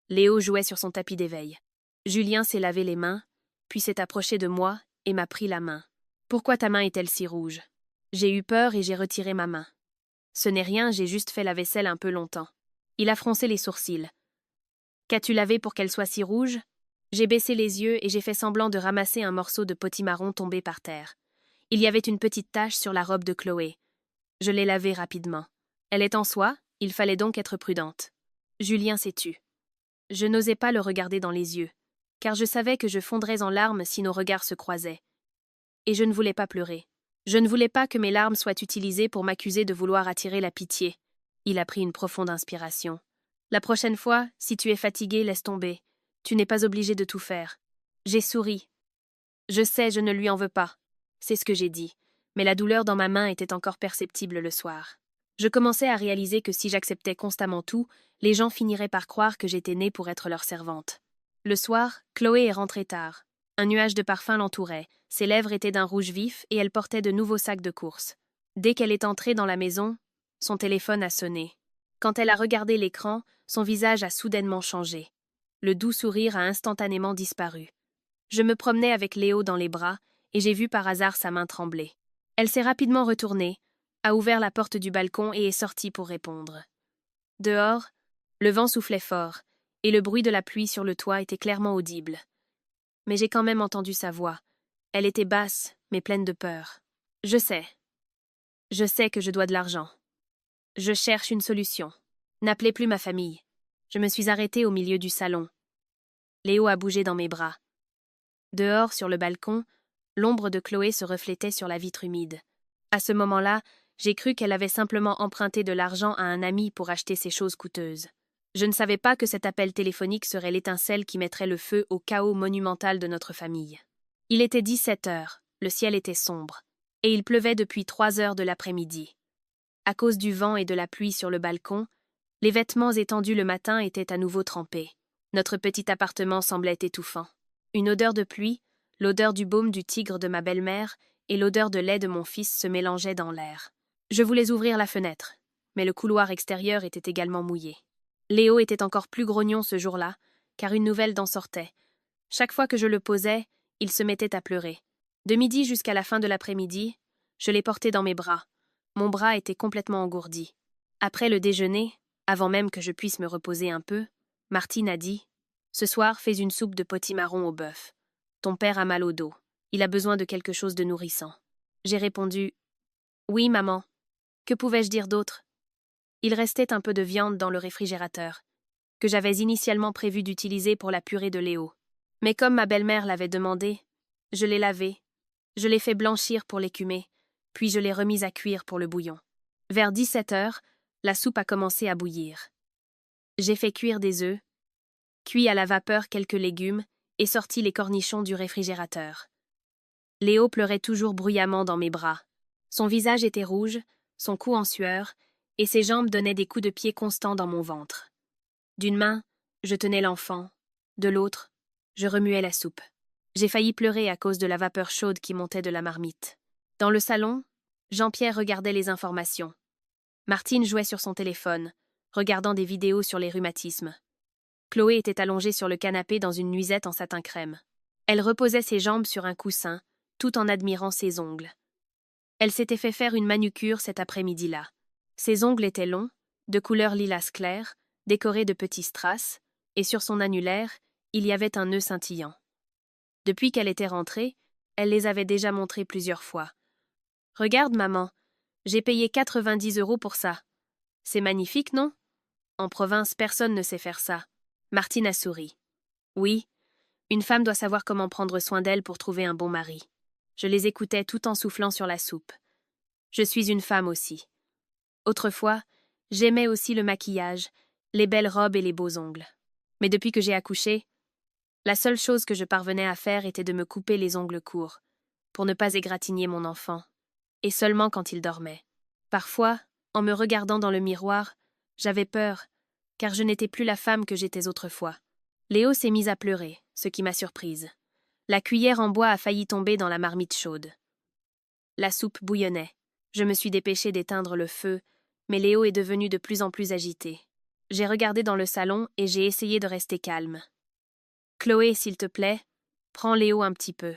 A: Léo jouait sur son tapis d'éveil. Julien s'est lavé les mains, puis s'est approché de moi et m'a pris la main. « Pourquoi ta main est-elle si rouge ?» J'ai eu peur et j'ai retiré ma main. « Ce n'est rien, j'ai juste fait la vaisselle un peu longtemps. » Il a froncé les sourcils. « Qu'as-tu lavé pour qu'elle soit si rouge ?» J'ai baissé les yeux et j'ai fait semblant de ramasser un morceau de potimarron tombé par terre. Il y avait une petite tache sur la robe de Chloé. Je l'ai lavée rapidement. Elle est en soie, il fallait donc être prudente. Julien s'est tu. Je n'osais pas le regarder dans les yeux, car je savais que je fondrais en larmes si nos regards se croisaient. Et je ne voulais pas pleurer. Je ne voulais pas que mes larmes soient utilisées pour m'accuser de vouloir attirer la pitié. Il a pris une profonde inspiration. La prochaine fois, si tu es fatigué, laisse tomber. Tu n'es pas obligé de tout faire. J'ai souri. Je sais, je ne lui en veux pas. C'est ce que j'ai dit. Mais la douleur dans ma main était encore perceptible le soir. Je commençais à réaliser que si j'acceptais constamment tout, les gens finiraient par croire que j'étais née pour être leur servante. Le soir, Chloé est rentrée tard. Un nuage de parfum l'entourait, ses lèvres étaient d'un rouge vif et elle portait de nouveaux sacs de course. Dès qu'elle est entrée dans la maison, son téléphone a sonné. Quand elle a regardé l'écran, son visage a soudainement changé. Le doux sourire a instantanément disparu. Je me promenais avec Léo dans les bras et j'ai vu par hasard sa main trembler. Elle s'est rapidement retournée, a ouvert la porte du balcon et est sortie pour répondre. Dehors, le vent soufflait fort et le bruit de la pluie sur le toit était clairement audible. Mais j'ai quand même entendu sa voix. Elle était basse, mais pleine de peur. Je sais. Je sais que je dois de l'argent. Je cherche une solution. N'appelez plus ma famille. Je me suis arrêtée au milieu du salon. Léo a bougé dans mes bras. Dehors, sur le balcon, l'ombre de Chloé se reflétait sur la vitre humide. À ce moment-là, j'ai cru qu'elle avait simplement emprunté de l'argent à un ami pour acheter ses choses coûteuses. Je ne savais pas que cet appel téléphonique serait l'étincelle qui mettrait le feu au chaos monumental de notre famille. Il était 17 heures, le ciel était sombre, et il pleuvait depuis 3 heures de l'après-midi. À cause du vent et de la pluie sur le balcon, les vêtements étendus le matin étaient à nouveau trempés. Notre petit appartement semblait étouffant. Une odeur de pluie, l'odeur du baume du tigre de ma belle-mère et l'odeur de lait de mon fils se mélangeaient dans l'air. Je voulais ouvrir la fenêtre, mais le couloir extérieur était également mouillé. Léo était encore plus grognon ce jour-là, car une nouvelle d'en sortait. Chaque fois que je le posais, il se mettait à pleurer. De midi jusqu'à la fin de l'après-midi, je l'ai porté dans mes bras. Mon bras était complètement engourdi. Après le déjeuner, avant même que je puisse me reposer un peu, Martine a dit « Ce soir, fais une soupe de potimarron au bœuf. Ton père a mal au dos. Il a besoin de quelque chose de nourrissant. » J'ai répondu « Oui, maman. Que pouvais-je dire d'autre ?» Il restait un peu de viande dans le réfrigérateur, que j'avais initialement prévu d'utiliser pour la purée de Léo. Mais comme ma belle-mère l'avait demandé, je l'ai lavé, je l'ai fait blanchir pour l'écumer, puis je l'ai remise à cuire pour le bouillon. Vers 17 heures, la soupe a commencé à bouillir. J'ai fait cuire des œufs, cuit à la vapeur quelques légumes et sorti les cornichons du réfrigérateur. Léo pleurait toujours bruyamment dans mes bras. Son visage était rouge, son cou en sueur, et ses jambes donnaient des coups de pied constants dans mon ventre. D'une main, je tenais l'enfant, de l'autre, je remuais la soupe. J'ai failli pleurer à cause de la vapeur chaude qui montait de la marmite. Dans le salon, Jean-Pierre regardait les informations. Martine jouait sur son téléphone, regardant des vidéos sur les rhumatismes. Chloé était allongée sur le canapé dans une nuisette en satin crème. Elle reposait ses jambes sur un coussin, tout en admirant ses ongles. Elle s'était fait faire une manucure cet après-midi-là. Ses ongles étaient longs, de couleur lilas clair, décorés de petits strass, et sur son annulaire, il y avait un nœud scintillant. Depuis qu'elle était rentrée, elle les avait déjà montrés plusieurs fois. « Regarde, maman, j'ai payé 90 € pour ça. C'est magnifique, non? En province, personne ne sait faire ça. » Martine a souri. « Oui, une femme doit savoir comment prendre soin d'elle pour trouver un bon mari. » Je les écoutais tout en soufflant sur la soupe. Je suis une femme aussi. Autrefois, j'aimais aussi le maquillage, les belles robes et les beaux ongles. Mais depuis que j'ai accouché, la seule chose que je parvenais à faire était de me couper les ongles courts, pour ne pas égratigner mon enfant, et seulement quand il dormait. Parfois, en me regardant dans le miroir, j'avais peur, car je n'étais plus la femme que j'étais autrefois. Léo s'est mise à pleurer, ce qui m'a surprise. La cuillère en bois a failli tomber dans la marmite chaude. La soupe bouillonnait. Je me suis dépêchée d'éteindre le feu, mais Léo est devenu de plus en plus agité. J'ai regardé dans le salon et j'ai essayé de rester calme. « Chloé, s'il te plaît, prends Léo un petit peu.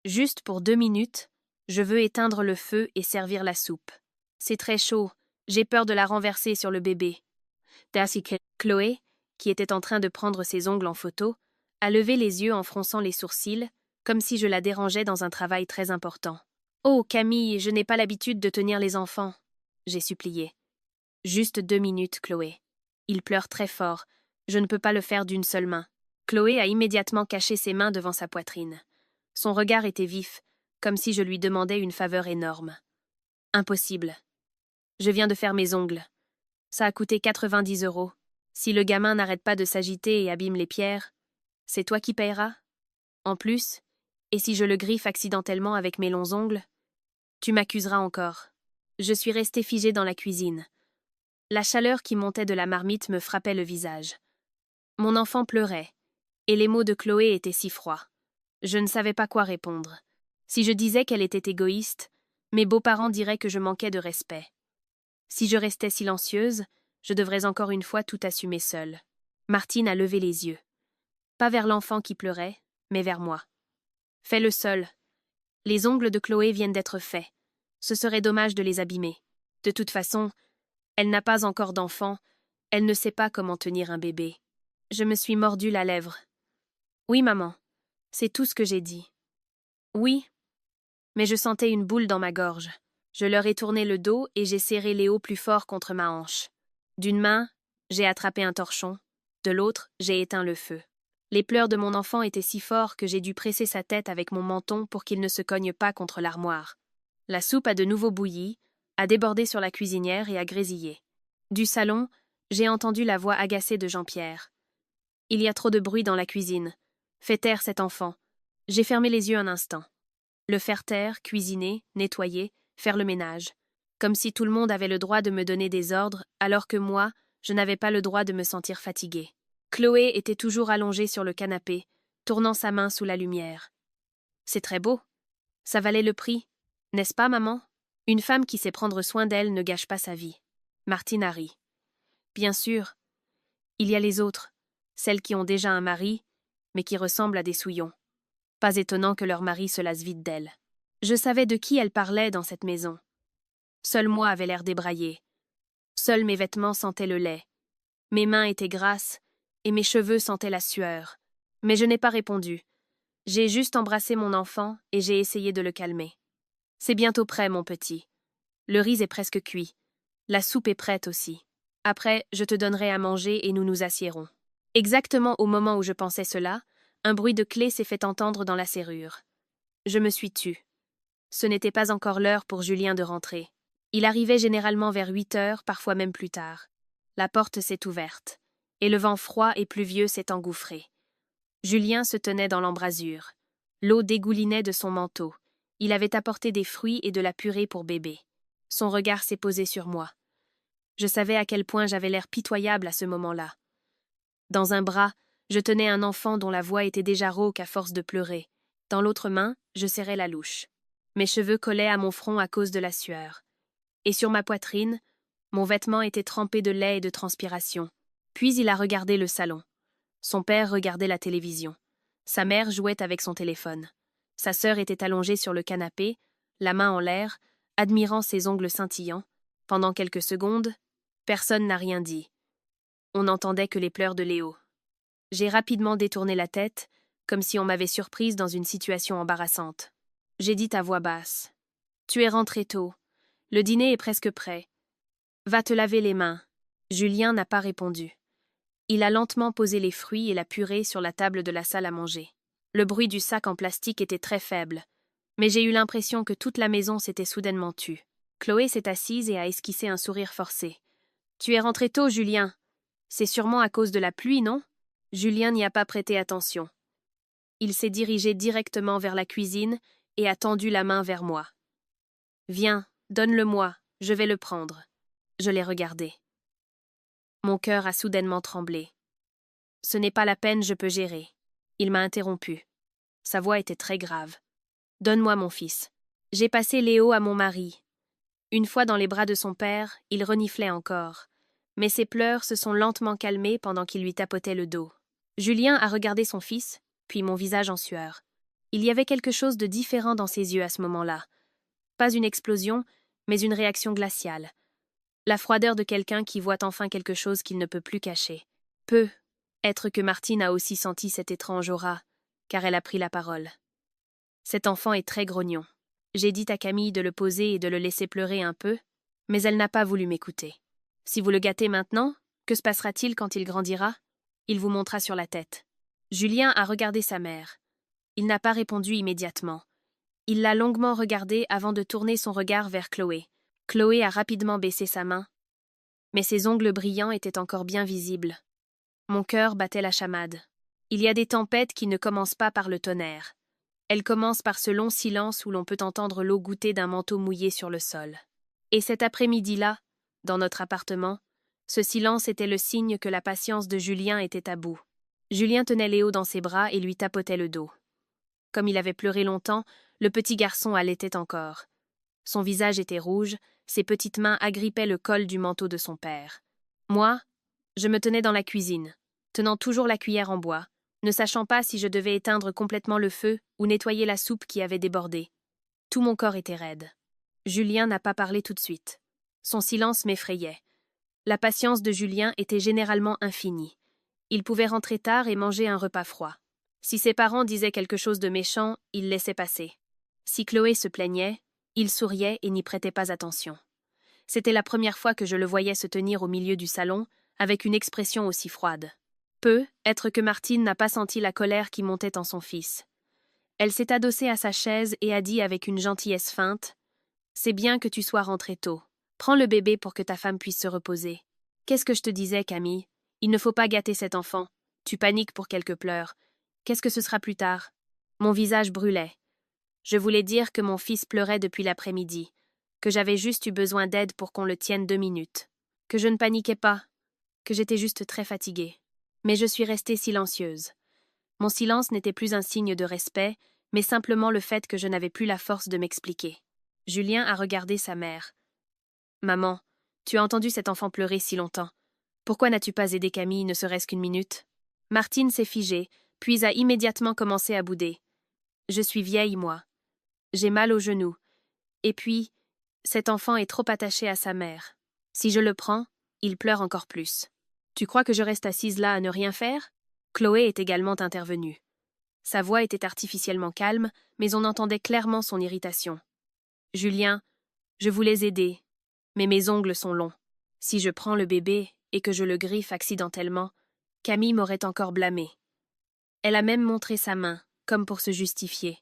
A: Juste pour 2 minutes, je veux éteindre le feu et servir la soupe. C'est très chaud, j'ai peur de la renverser sur le bébé. » Chloé, qui était en train de prendre ses ongles en photo, a levé les yeux en fronçant les sourcils, comme si je la dérangeais dans un travail très important. « Oh, Camille, je n'ai pas l'habitude de tenir les enfants. » J'ai supplié. « Juste 2 minutes, Chloé. Il pleure très fort, je ne peux pas le faire d'une seule main. » Chloé a immédiatement caché ses mains devant sa poitrine. Son regard était vif, comme si je lui demandais une faveur énorme. « Impossible. Je viens de faire mes ongles. Ça a coûté 90 €. Si le gamin n'arrête pas de s'agiter et abîme les pierres, c'est toi qui payeras? En plus, et si je le griffe accidentellement avec mes longs ongles? Tu m'accuseras encore. » Je suis restée figée dans la cuisine. La chaleur qui montait de la marmite me frappait le visage. Mon enfant pleurait, et les mots de Chloé étaient si froids. Je ne savais pas quoi répondre. Si je disais qu'elle était égoïste, mes beaux-parents diraient que je manquais de respect. Si je restais silencieuse, je devrais encore une fois tout assumer seule. Martine a levé les yeux. Pas vers l'enfant qui pleurait, mais vers moi. « Fais-le seul. Les ongles de Chloé viennent d'être faits. Ce serait dommage de les abîmer. De toute façon, elle n'a pas encore d'enfant, elle ne sait pas comment tenir un bébé. » Je me suis mordu la lèvre. « Oui, maman, c'est tout ce que j'ai dit. » « Oui. » Mais je sentais une boule dans ma gorge. Je leur ai tourné le dos et j'ai serré Léo plus fort contre ma hanche. D'une main, j'ai attrapé un torchon. De l'autre, j'ai éteint le feu. Les pleurs de mon enfant étaient si forts que j'ai dû presser sa tête avec mon menton pour qu'il ne se cogne pas contre l'armoire. La soupe a de nouveau bouilli, a débordé sur la cuisinière et a grésillé. Du salon, j'ai entendu la voix agacée de Jean-Pierre. « Il y a trop de bruit dans la cuisine. Fais taire cet enfant. » J'ai fermé les yeux un instant. Le faire taire, cuisiner, nettoyer, faire le ménage. Comme si tout le monde avait le droit de me donner des ordres, alors que moi, je n'avais pas le droit de me sentir fatiguée. Chloé était toujours allongée sur le canapé, tournant sa main sous la lumière. « C'est très beau. Ça valait le prix. N'est-ce pas, maman? Une femme qui sait prendre soin d'elle ne gâche pas sa vie. » Martine a ri. « Bien sûr. Il y a les autres, celles qui ont déjà un mari, mais qui ressemblent à des souillons. Pas étonnant que leur mari se lasse vite d'elles. » Je savais de qui elle parlait dans cette maison. Seul moi avait l'air débraillé. Seuls mes vêtements sentaient le lait. Mes mains étaient grasses et mes cheveux sentaient la sueur. Mais je n'ai pas répondu. J'ai juste embrassé mon enfant et j'ai essayé de le calmer. « C'est bientôt prêt, mon petit. Le riz est presque cuit. La soupe est prête aussi. Après, je te donnerai à manger et nous nous assiérons. » Exactement au moment où je pensais cela, un bruit de clé s'est fait entendre dans la serrure. Je me suis tue. Ce n'était pas encore l'heure pour Julien de rentrer. Il arrivait généralement vers 8 heures, parfois même plus tard. La porte s'est ouverte, et le vent froid et pluvieux s'est engouffré. Julien se tenait dans l'embrasure. L'eau dégoulinait de son manteau. Il avait apporté des fruits et de la purée pour bébé. Son regard s'est posé sur moi. Je savais à quel point j'avais l'air pitoyable à ce moment-là. Dans un bras, je tenais un enfant dont la voix était déjà rauque à force de pleurer. Dans l'autre main, je serrais la louche. Mes cheveux collaient à mon front à cause de la sueur. Et sur ma poitrine, Mon vêtement était trempé de lait et de transpiration. Puis il a regardé le salon. Son père regardait la télévision. Sa mère jouait avec son téléphone. Sa sœur était allongée sur le canapé, la main en l'air, admirant ses ongles scintillants. Pendant quelques secondes, personne n'a rien dit. On n'entendait que les pleurs de Léo. J'ai rapidement détourné la tête, comme si on m'avait surprise dans une situation embarrassante. J'ai dit à voix basse. « Tu es rentré tôt. Le dîner est presque prêt. Va te laver les mains. » Julien n'a pas répondu. Il a lentement posé les fruits et la purée sur la table de la salle à manger. Le bruit du sac en plastique était très faible, mais j'ai eu l'impression que toute la maison s'était soudainement tue. Chloé s'est assise et a esquissé un sourire forcé. « Tu es rentré tôt, Julien. C'est sûrement à cause de la pluie, non ?» Julien n'y a pas prêté attention. Il s'est dirigé directement vers la cuisine et a tendu la main vers moi. « Viens, donne-le-moi, je vais le prendre. » Je l'ai regardé. Mon cœur a soudainement tremblé. « Ce n'est pas la peine, je peux gérer. » Il m'a interrompu. Sa voix était très grave. « Donne-moi mon fils. » J'ai passé Léo à mon mari. Une fois dans les bras de son père, il reniflait encore. Mais ses pleurs se sont lentement calmés pendant qu'il lui tapotait le dos. Julien a regardé son fils, puis mon visage en sueur. Il y avait quelque chose de différent dans ses yeux à ce moment-là. Pas une explosion, mais une réaction glaciale. La froideur de quelqu'un qui voit enfin quelque chose qu'il ne peut plus cacher. Peut être que Martine a aussi senti cette étrange aura, car elle a pris la parole. Cet enfant est très grognon. J'ai dit à Camille de le poser et de le laisser pleurer un peu, mais elle n'a pas voulu m'écouter. Si vous le gâtez maintenant, que se passera-t-il quand il grandira ? Il vous montera sur la tête. Julien a regardé sa mère. Il n'a pas répondu immédiatement. Il l'a longuement regardée avant de tourner son regard vers Chloé. Chloé a rapidement baissé sa main, mais ses ongles brillants étaient encore bien visibles. Mon cœur battait la chamade. Il y a des tempêtes qui ne commencent pas par le tonnerre. Elles commencent par ce long silence où l'on peut entendre l'eau goutter d'un manteau mouillé sur le sol. Et cet après-midi-là, dans notre appartement, ce silence était le signe que la patience de Julien était à bout. Julien tenait Léo dans ses bras et lui tapotait le dos. Comme il avait pleuré longtemps, le petit garçon allaitait encore. Son visage était rouge, ses petites mains agrippaient le col du manteau de son père. Moi, je me tenais dans la cuisine, tenant toujours la cuillère en bois, ne sachant pas si je devais éteindre complètement le feu ou nettoyer la soupe qui avait débordé. Tout mon corps était raide. Julien n'a pas parlé tout de suite. Son silence m'effrayait. La patience de Julien était généralement infinie. Il pouvait rentrer tard et manger un repas froid. Si ses parents disaient quelque chose de méchant, il laissait passer. Si Chloé se plaignait, il souriait et n'y prêtait pas attention. C'était la première fois que je le voyais se tenir au milieu du salon, avec une expression aussi froide. Peut être que Martine n'a pas senti la colère qui montait en son fils. Elle s'est adossée à sa chaise et a dit avec une gentillesse feinte « C'est bien que tu sois rentré tôt. Prends le bébé pour que ta femme puisse se reposer. » Qu'est-ce que je te disais, Camille ? Il ne faut pas gâter cet enfant. Tu paniques pour quelques pleurs. Qu'est-ce que ce sera plus tard ? Mon visage brûlait. Je voulais dire que mon fils pleurait depuis l'après-midi, que j'avais juste eu besoin d'aide pour qu'on le tienne 2 minutes, que je ne paniquais pas, que j'étais juste très fatiguée. Mais je suis restée silencieuse. Mon silence n'était plus un signe de respect, mais simplement le fait que je n'avais plus la force de m'expliquer. Julien a regardé sa mère. « Maman, tu as entendu cet enfant pleurer si longtemps. Pourquoi n'as-tu pas aidé Camille, ne serait-ce qu'une minute ?» Martine s'est figée, puis a immédiatement commencé à bouder. « Je suis vieille, moi. J'ai mal aux genoux. Et puis, cet enfant est trop attaché à sa mère. Si je le prends, il pleure encore plus. Tu crois que je reste assise là à ne rien faire ?» Chloé est également intervenue. Sa voix était artificiellement calme, mais on entendait clairement son irritation. « Julien, je voulais aider, mais mes ongles sont longs. Si je prends le bébé et que je le griffe accidentellement, Camille m'aurait encore blâmé. » Elle a même montré sa main, comme pour se justifier.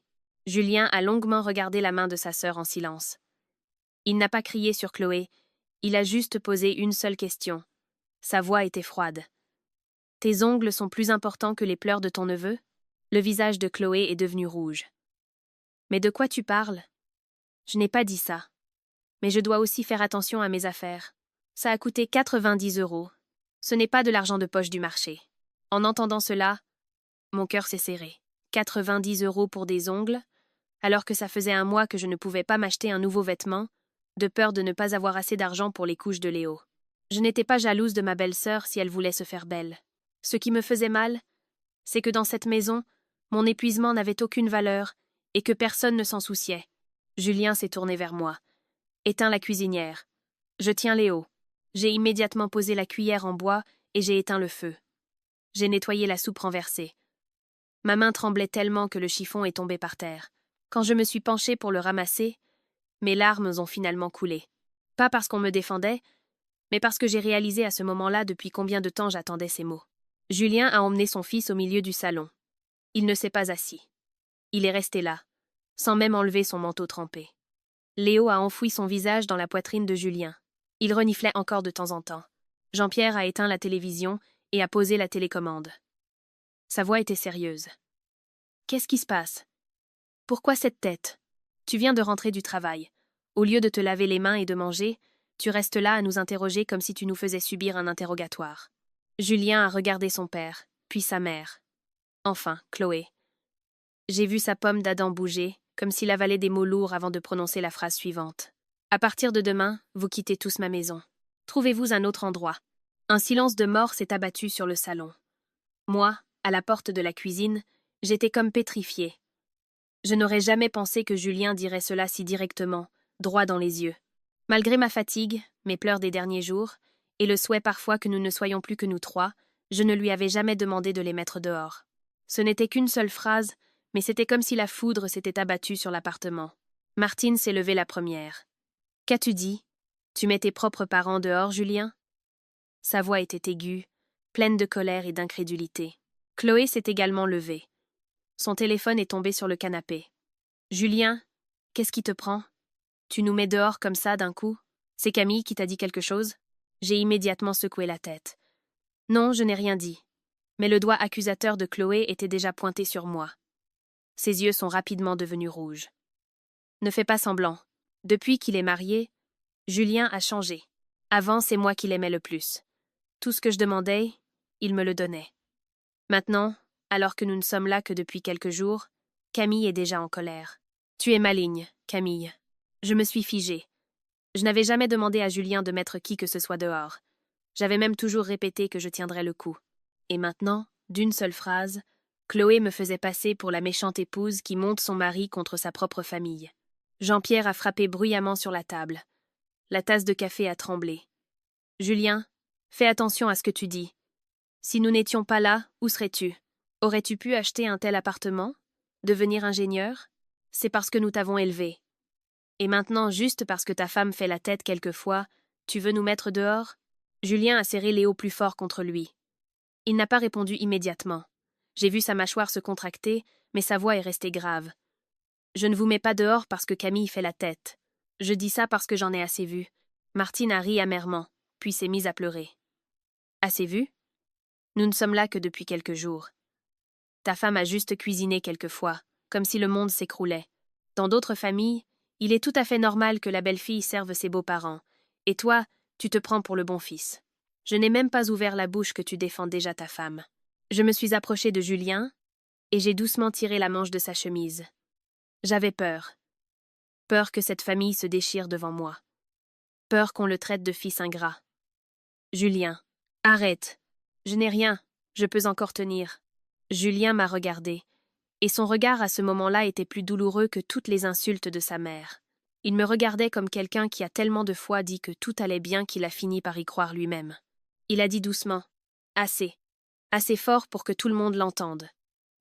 A: Julien a longuement regardé la main de sa sœur en silence. Il n'a pas crié sur Chloé, il a juste posé une seule question. Sa voix était froide. « Tes ongles sont plus importants que les pleurs de ton neveu ?» Le visage de Chloé est devenu rouge. « Mais de quoi tu parles ? Je n'ai pas dit ça. Mais je dois aussi faire attention à mes affaires. Ça a coûté 90 €. Ce n'est pas de l'argent de poche du marché. » En entendant cela, mon cœur s'est serré. 90 € pour des ongles, alors que ça faisait un mois que je ne pouvais pas m'acheter un nouveau vêtement, de peur de ne pas avoir assez d'argent pour les couches de Léo. Je n'étais pas jalouse de ma belle-sœur si elle voulait se faire belle. Ce qui me faisait mal, c'est que dans cette maison, mon épuisement n'avait aucune valeur et que personne ne s'en souciait. Julien s'est tourné vers moi. Éteins la cuisinière. Je tiens Léo. J'ai immédiatement posé la cuillère en bois et j'ai éteint le feu. J'ai nettoyé la soupe renversée. Ma main tremblait tellement que le chiffon est tombé par terre. Quand je me suis penchée pour le ramasser, mes larmes ont finalement coulé. Pas parce qu'on me défendait, mais parce que j'ai réalisé à ce moment-là depuis combien de temps j'attendais ces mots. Julien a emmené son fils au milieu du salon. Il ne s'est pas assis. Il est resté là, sans même enlever son manteau trempé. Léo a enfoui son visage dans la poitrine de Julien. Il reniflait encore de temps en temps. Jean-Pierre a éteint la télévision et a posé la télécommande. Sa voix était sérieuse. « Qu'est-ce qui se passe? Pourquoi cette tête? Tu viens de rentrer du travail. Au lieu de te laver les mains et de manger, tu restes là à nous interroger comme si tu nous faisais subir un interrogatoire. » Julien a regardé son père, puis sa mère. Enfin, Chloé. J'ai vu sa pomme d'Adam bouger, comme s'il avalait des mots lourds avant de prononcer la phrase suivante. « À partir de demain, vous quittez tous ma maison. Trouvez-vous un autre endroit. » Un silence de mort s'est abattu sur le salon. Moi, à la porte de la cuisine, j'étais comme pétrifiée. Je n'aurais jamais pensé que Julien dirait cela si directement, droit dans les yeux. Malgré ma fatigue, mes pleurs des derniers jours, et le souhait parfois que nous ne soyons plus que nous trois, je ne lui avais jamais demandé de les mettre dehors. Ce n'était qu'une seule phrase, mais c'était comme si la foudre s'était abattue sur l'appartement. Martine s'est levée la première. « Qu'as-tu dit? Tu mets tes propres parents dehors, Julien ?» Sa voix était aiguë, pleine de colère et d'incrédulité. Chloé s'est également levée. Son téléphone est tombé sur le canapé. « Julien, qu'est-ce qui te prend? Tu nous mets dehors comme ça d'un coup? C'est Camille qui t'a dit quelque chose ?» J'ai immédiatement secoué la tête. « Non, je n'ai rien dit. » Mais le doigt accusateur de Chloé était déjà pointé sur moi. Ses yeux sont rapidement devenus rouges. « Ne fais pas semblant. Depuis qu'il est marié, Julien a changé. Avant, c'est moi qui l'aimais le plus. Tout ce que je demandais, il me le donnait. Maintenant, alors que nous ne sommes là que depuis quelques jours, Camille est déjà en colère. « Tu es maligne, Camille. » Je me suis figée. Je n'avais jamais demandé à Julien de mettre qui que ce soit dehors. J'avais même toujours répété que je tiendrais le coup. Et maintenant, d'une seule phrase, Chloé me faisait passer pour la méchante épouse qui monte son mari contre sa propre famille. Jean-Pierre a frappé bruyamment sur la table. La tasse de café a tremblé. « Julien, fais attention à ce que tu dis. Si nous n'étions pas là, où serais-tu? Aurais-tu pu acheter un tel appartement? Devenir ingénieur? C'est parce que nous t'avons élevé. Et maintenant, juste parce que ta femme fait la tête quelquefois, tu veux nous mettre dehors? » Julien a serré Léo plus fort contre lui. Il n'a pas répondu immédiatement. J'ai vu sa mâchoire se contracter, mais sa voix est restée grave. « Je ne vous mets pas dehors parce que Camille fait la tête. Je dis ça parce que j'en ai assez vu. » Martine a ri amèrement, puis s'est mise à pleurer. « Assez vu? Nous ne sommes là que depuis quelques jours. Ta femme a juste cuisiné quelquefois, comme si le monde s'écroulait. Dans d'autres familles, il est tout à fait normal que la belle-fille serve ses beaux-parents. Et toi, tu te prends pour le bon fils. Je n'ai même pas ouvert la bouche que tu défends déjà ta femme. » Je me suis approchée de Julien et j'ai doucement tiré la manche de sa chemise. J'avais peur. Peur que cette famille se déchire devant moi. Peur qu'on le traite de fils ingrat. « Julien, arrête. Je n'ai rien. Je peux encore tenir. » Julien m'a regardé, et son regard à ce moment-là était plus douloureux que toutes les insultes de sa mère. Il me regardait comme quelqu'un qui a tellement de fois dit que tout allait bien qu'il a fini par y croire lui-même. Il a dit doucement « Assez. Assez fort pour que tout le monde l'entende.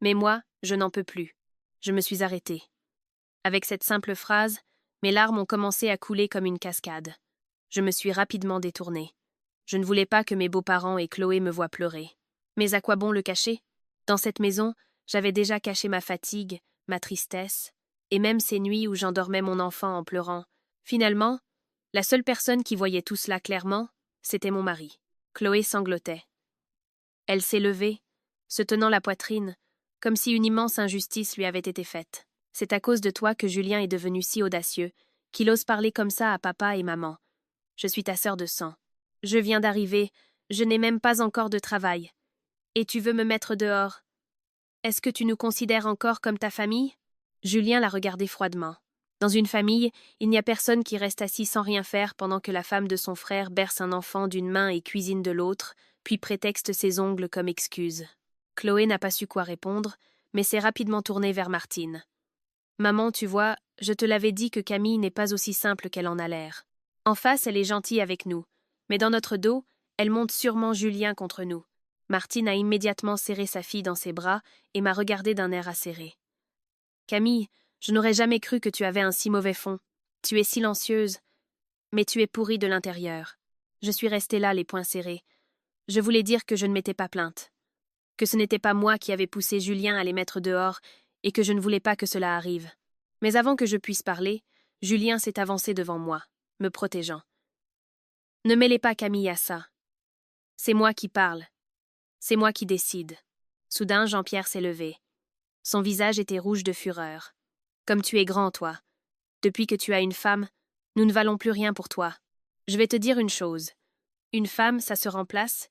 A: Mais moi, je n'en peux plus. » Je me suis arrêtée. Avec cette simple phrase, mes larmes ont commencé à couler comme une cascade. Je me suis rapidement détournée. Je ne voulais pas que mes beaux-parents et Chloé me voient pleurer. Mais à quoi bon le cacher? Dans cette maison, j'avais déjà caché ma fatigue, ma tristesse, et même ces nuits où j'endormais mon enfant en pleurant. Finalement, la seule personne qui voyait tout cela clairement, c'était mon mari. Chloé sanglotait. Elle s'est levée, se tenant la poitrine, comme si une immense injustice lui avait été faite. « C'est à cause de toi que Julien est devenu si audacieux, qu'il ose parler comme ça à papa et maman. Je suis ta sœur de sang. Je viens d'arriver, je n'ai même pas encore de travail. Et tu veux me mettre dehors? Est-ce que tu nous considères encore comme ta famille ?» Julien l'a regardé froidement. Dans une famille, il n'y a personne qui reste assis sans rien faire pendant que la femme de son frère berce un enfant d'une main et cuisine de l'autre, puis prétexte ses ongles comme excuse. Chloé n'a pas su quoi répondre, mais s'est rapidement tournée vers Martine. « Maman, tu vois, je te l'avais dit que Camille n'est pas aussi simple qu'elle en a l'air. En face, elle est gentille avec nous, mais dans notre dos, elle monte sûrement Julien contre nous. » Martine a immédiatement serré sa fille dans ses bras et m'a regardé d'un air acéré. « Camille, je n'aurais jamais cru que tu avais un si mauvais fond. Tu es silencieuse, mais tu es pourrie de l'intérieur. » Je suis restée là, les poings serrés. Je voulais dire que je ne m'étais pas plainte, que ce n'était pas moi qui avais poussé Julien à les mettre dehors et que je ne voulais pas que cela arrive. Mais avant que je puisse parler, Julien s'est avancé devant moi, me protégeant. « Ne mêlez pas Camille à ça. C'est moi qui parle. C'est moi qui décide. » Soudain, Jean-Pierre s'est levé. Son visage était rouge de fureur. « Comme tu es grand, toi. Depuis que tu as une femme, nous ne valons plus rien pour toi. Je vais te dire une chose. Une femme, ça se remplace,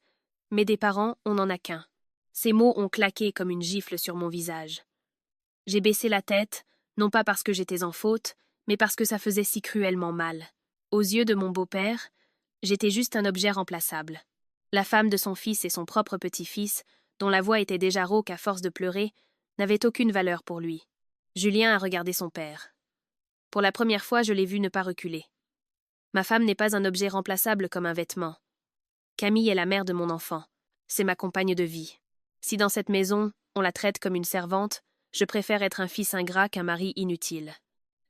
A: mais des parents, on n'en a qu'un. » Ces mots ont claqué comme une gifle sur mon visage. J'ai baissé la tête, non pas parce que j'étais en faute, mais parce que ça faisait si cruellement mal. Aux yeux de mon beau-père, j'étais juste un objet remplaçable. La femme de son fils et son propre petit-fils, dont la voix était déjà rauque à force de pleurer, n'avaient aucune valeur pour lui. Julien a regardé son père. Pour la première fois, je l'ai vu ne pas reculer. Ma femme n'est pas un objet remplaçable comme un vêtement. Camille est la mère de mon enfant. C'est ma compagne de vie. Si dans cette maison, on la traite comme une servante, je préfère être un fils ingrat qu'un mari inutile.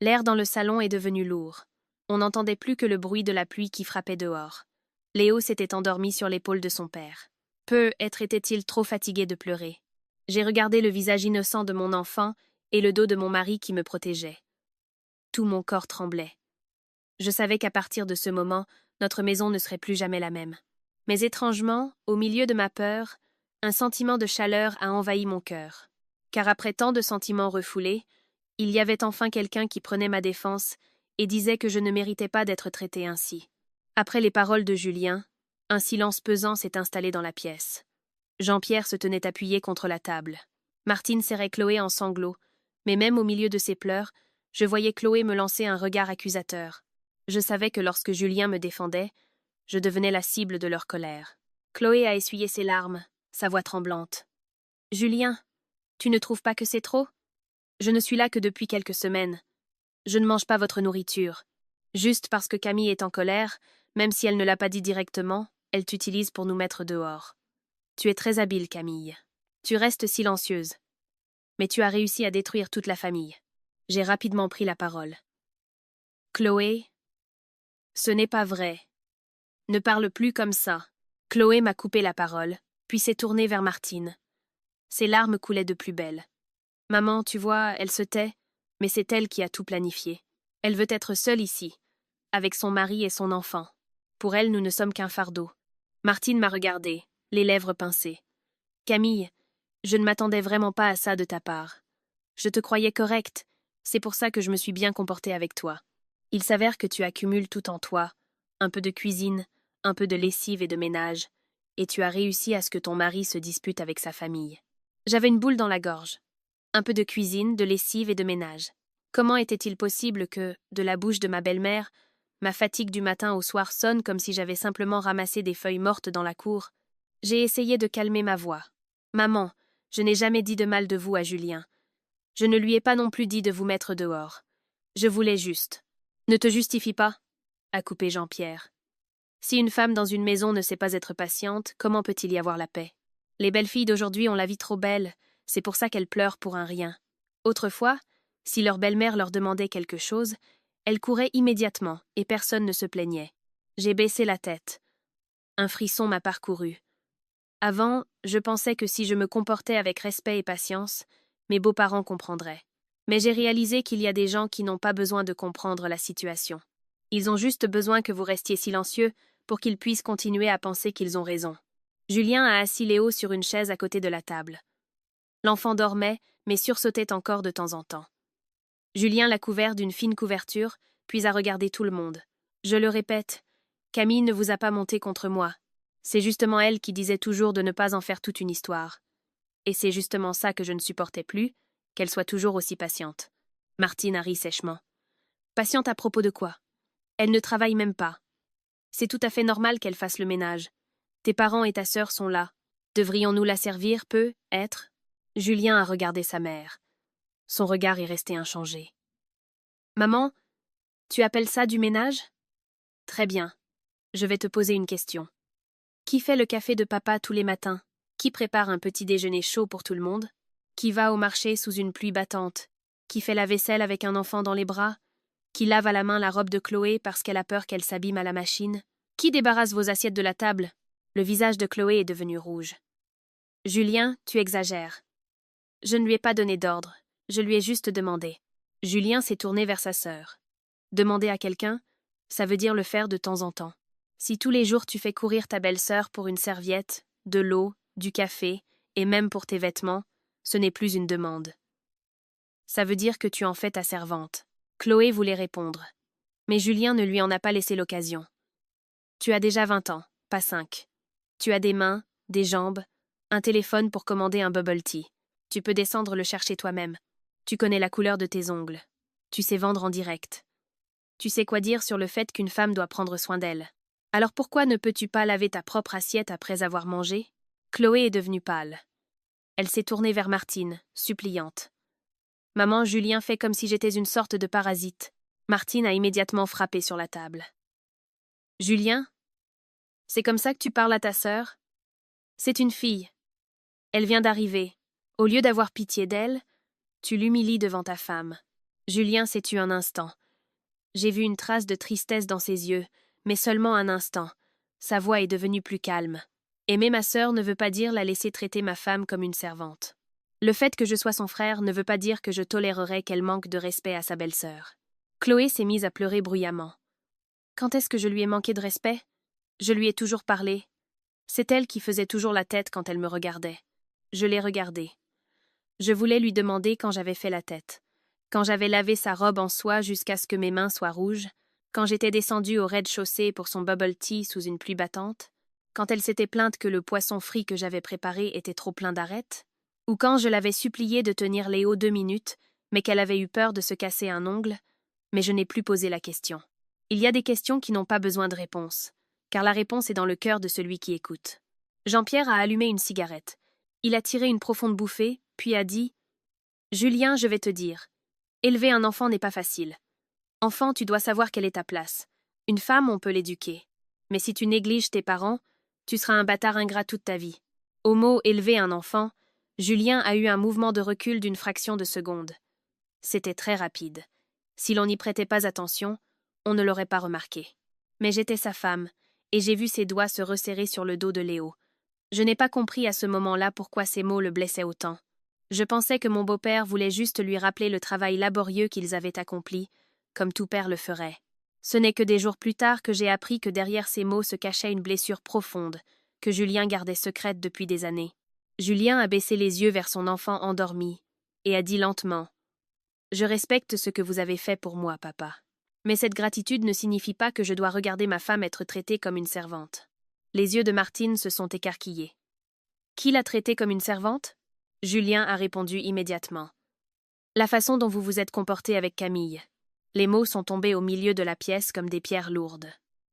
A: L'air dans le salon est devenu lourd. On n'entendait plus que le bruit de la pluie qui frappait dehors. Léo s'était endormi sur l'épaule de son père. Peut-être était-il trop fatigué de pleurer. J'ai regardé le visage innocent de mon enfant et le dos de mon mari qui me protégeait. Tout mon corps tremblait. Je savais qu'à partir de ce moment, notre maison ne serait plus jamais la même. Mais étrangement, au milieu de ma peur, un sentiment de chaleur a envahi mon cœur. Car après tant de sentiments refoulés, il y avait enfin quelqu'un qui prenait ma défense et disait que je ne méritais pas d'être traitée ainsi. Après les paroles de Julien, un silence pesant s'est installé dans la pièce. Jean-Pierre se tenait appuyé contre la table. Martine serrait Chloé en sanglots, mais même au milieu de ses pleurs, je voyais Chloé me lancer un regard accusateur. Je savais que lorsque Julien me défendait, je devenais la cible de leur colère. Chloé a essuyé ses larmes, sa voix tremblante. « Julien, tu ne trouves pas que c'est trop ? Je ne suis là que depuis quelques semaines. Je ne mange pas votre nourriture. Juste parce que Camille est en colère, même si elle ne l'a pas dit directement, elle t'utilise pour nous mettre dehors. Tu es très habile, Camille. Tu restes silencieuse. Mais tu as réussi à détruire toute la famille. » J'ai rapidement pris la parole. « Chloé, ce n'est pas vrai. Ne parle plus comme ça. » Chloé m'a coupé la parole, puis s'est tournée vers Martine. Ses larmes coulaient de plus belle. « Maman, tu vois, elle se tait, mais c'est elle qui a tout planifié. Elle veut être seule ici, avec son mari et son enfant. Pour elle, nous ne sommes qu'un fardeau. » Martine m'a regardée, les lèvres pincées. « Camille, je ne m'attendais vraiment pas à ça de ta part. Je te croyais correcte, c'est pour ça que je me suis bien comportée avec toi. Il s'avère que tu accumules tout en toi, un peu de cuisine, un peu de lessive et de ménage, et tu as réussi à ce que ton mari se dispute avec sa famille. » J'avais une boule dans la gorge. Un peu de cuisine, de lessive et de ménage. Comment était-il possible que, de la bouche de ma belle-mère, ma fatigue du matin au soir sonne comme si j'avais simplement ramassé des feuilles mortes dans la cour? J'ai essayé de calmer ma voix. « Maman, je n'ai jamais dit de mal de vous à Julien. Je ne lui ai pas non plus dit de vous mettre dehors. Je voulais juste. »« Ne te justifie pas, » a coupé Jean-Pierre. « Si une femme dans une maison ne sait pas être patiente, comment peut-il y avoir la paix? Les belles filles d'aujourd'hui ont la vie trop belle, c'est pour ça qu'elles pleurent pour un rien. Autrefois, si leur belle-mère leur demandait quelque chose, elles couraient immédiatement et personne ne se plaignait. J'ai baissé la tête. Un frisson m'a parcouru. Avant, je pensais que si je me comportais avec respect et patience, mes beaux-parents comprendraient. Mais j'ai réalisé qu'il y a des gens qui n'ont pas besoin de comprendre la situation. Ils ont juste besoin que vous restiez silencieux pour qu'ils puissent continuer à penser qu'ils ont raison. » Julien a assis Léo sur une chaise à côté de la table. L'enfant dormait, mais sursautait encore de temps en temps. Julien l'a couvert d'une fine couverture, puis a regardé tout le monde. « Je le répète, Camille ne vous a pas monté contre moi. C'est justement elle qui disait toujours de ne pas en faire toute une histoire. Et c'est justement ça que je ne supportais plus, qu'elle soit toujours aussi patiente. » Martine a ri sèchement. Patiente à propos de quoi? Elle ne travaille même pas. C'est tout à fait normal qu'elle fasse le ménage. Tes parents et ta sœur sont là. Devrions-nous la servir, peut-être? Julien a regardé sa mère. Son regard est resté inchangé. Maman, tu appelles ça du ménage? Très bien. Je vais te poser une question. Qui fait le café de papa tous les matins? Qui prépare un petit déjeuner chaud pour tout le monde? Qui va au marché sous une pluie battante? Qui fait la vaisselle avec un enfant dans les bras? Qui lave à la main la robe de Chloé parce qu'elle a peur qu'elle s'abîme à la machine? Qui débarrasse vos assiettes de la table? Le visage de Chloé est devenu rouge. Julien, tu exagères. Je ne lui ai pas donné d'ordre, je lui ai juste demandé. Julien s'est tourné vers sa sœur. Demander à quelqu'un, ça veut dire le faire de temps en temps. Si tous les jours tu fais courir ta belle-sœur pour une serviette, de l'eau, du café, et même pour tes vêtements, ce n'est plus une demande. Ça veut dire que tu en fais ta servante. Chloé voulait répondre. Mais Julien ne lui en a pas laissé l'occasion. Tu as déjà 20 ans, pas 5. Tu as des mains, des jambes, un téléphone pour commander un bubble tea. Tu peux descendre le chercher toi-même. Tu connais la couleur de tes ongles. Tu sais vendre en direct. Tu sais quoi dire sur le fait qu'une femme doit prendre soin d'elle. Alors pourquoi ne peux-tu pas laver ta propre assiette après avoir mangé? Chloé est devenue pâle. Elle s'est tournée vers Martine, suppliante. Maman, Julien fait comme si j'étais une sorte de parasite. Martine a immédiatement frappé sur la table. Julien? C'est comme ça que tu parles à ta sœur? C'est une fille. Elle vient d'arriver. Au lieu d'avoir pitié d'elle, tu l'humilies devant ta femme. Julien s'est tu un instant. J'ai vu une trace de tristesse dans ses yeux, mais seulement un instant. Sa voix est devenue plus calme. Aimer ma sœur ne veut pas dire la laisser traiter ma femme comme une servante. Le fait que je sois son frère ne veut pas dire que je tolérerai qu'elle manque de respect à sa belle-sœur. Chloé s'est mise à pleurer bruyamment. Quand est-ce que je lui ai manqué de respect? Je lui ai toujours parlé. C'est elle qui faisait toujours la tête quand elle me regardait. Je l'ai regardée. Je voulais lui demander quand j'avais fait la tête. Quand j'avais lavé sa robe en soie jusqu'à ce que mes mains soient rouges, quand j'étais descendue au rez-de-chaussée pour son bubble tea sous une pluie battante, quand elle s'était plainte que le poisson frit que j'avais préparé était trop plein d'arêtes, ou quand je l'avais supplié de tenir Léo 2 minutes, mais qu'elle avait eu peur de se casser un ongle, mais je n'ai plus posé la question. Il y a des questions qui n'ont pas besoin de réponse, car la réponse est dans le cœur de celui qui écoute. Jean-Pierre a allumé une cigarette. Il a tiré une profonde bouffée, puis a dit « Julien, je vais te dire. Élever un enfant n'est pas facile. Enfant, tu dois savoir quelle est ta place. Une femme, on peut l'éduquer. Mais si tu négliges tes parents, tu seras un bâtard ingrat toute ta vie. » Au mot « élever un enfant », Julien a eu un mouvement de recul d'une fraction de seconde. C'était très rapide. Si l'on n'y prêtait pas attention, on ne l'aurait pas remarqué. Mais j'étais sa femme, et j'ai vu ses doigts se resserrer sur le dos de Léo. Je n'ai pas compris à ce moment-là pourquoi ces mots le blessaient autant. Je pensais que mon beau-père voulait juste lui rappeler le travail laborieux qu'ils avaient accompli, comme tout père le ferait. Ce n'est que des jours plus tard que j'ai appris que derrière ces mots se cachait une blessure profonde, que Julien gardait secrète depuis des années. Julien a baissé les yeux vers son enfant endormi, et a dit lentement « Je respecte ce que vous avez fait pour moi, papa. Mais cette gratitude ne signifie pas que je dois regarder ma femme être traitée comme une servante. » Les yeux de Martine se sont écarquillés. « Qui l'a traitée comme une servante ?» Julien a répondu immédiatement. « La façon dont vous vous êtes comporté avec Camille. » Les mots sont tombés au milieu de la pièce comme des pierres lourdes.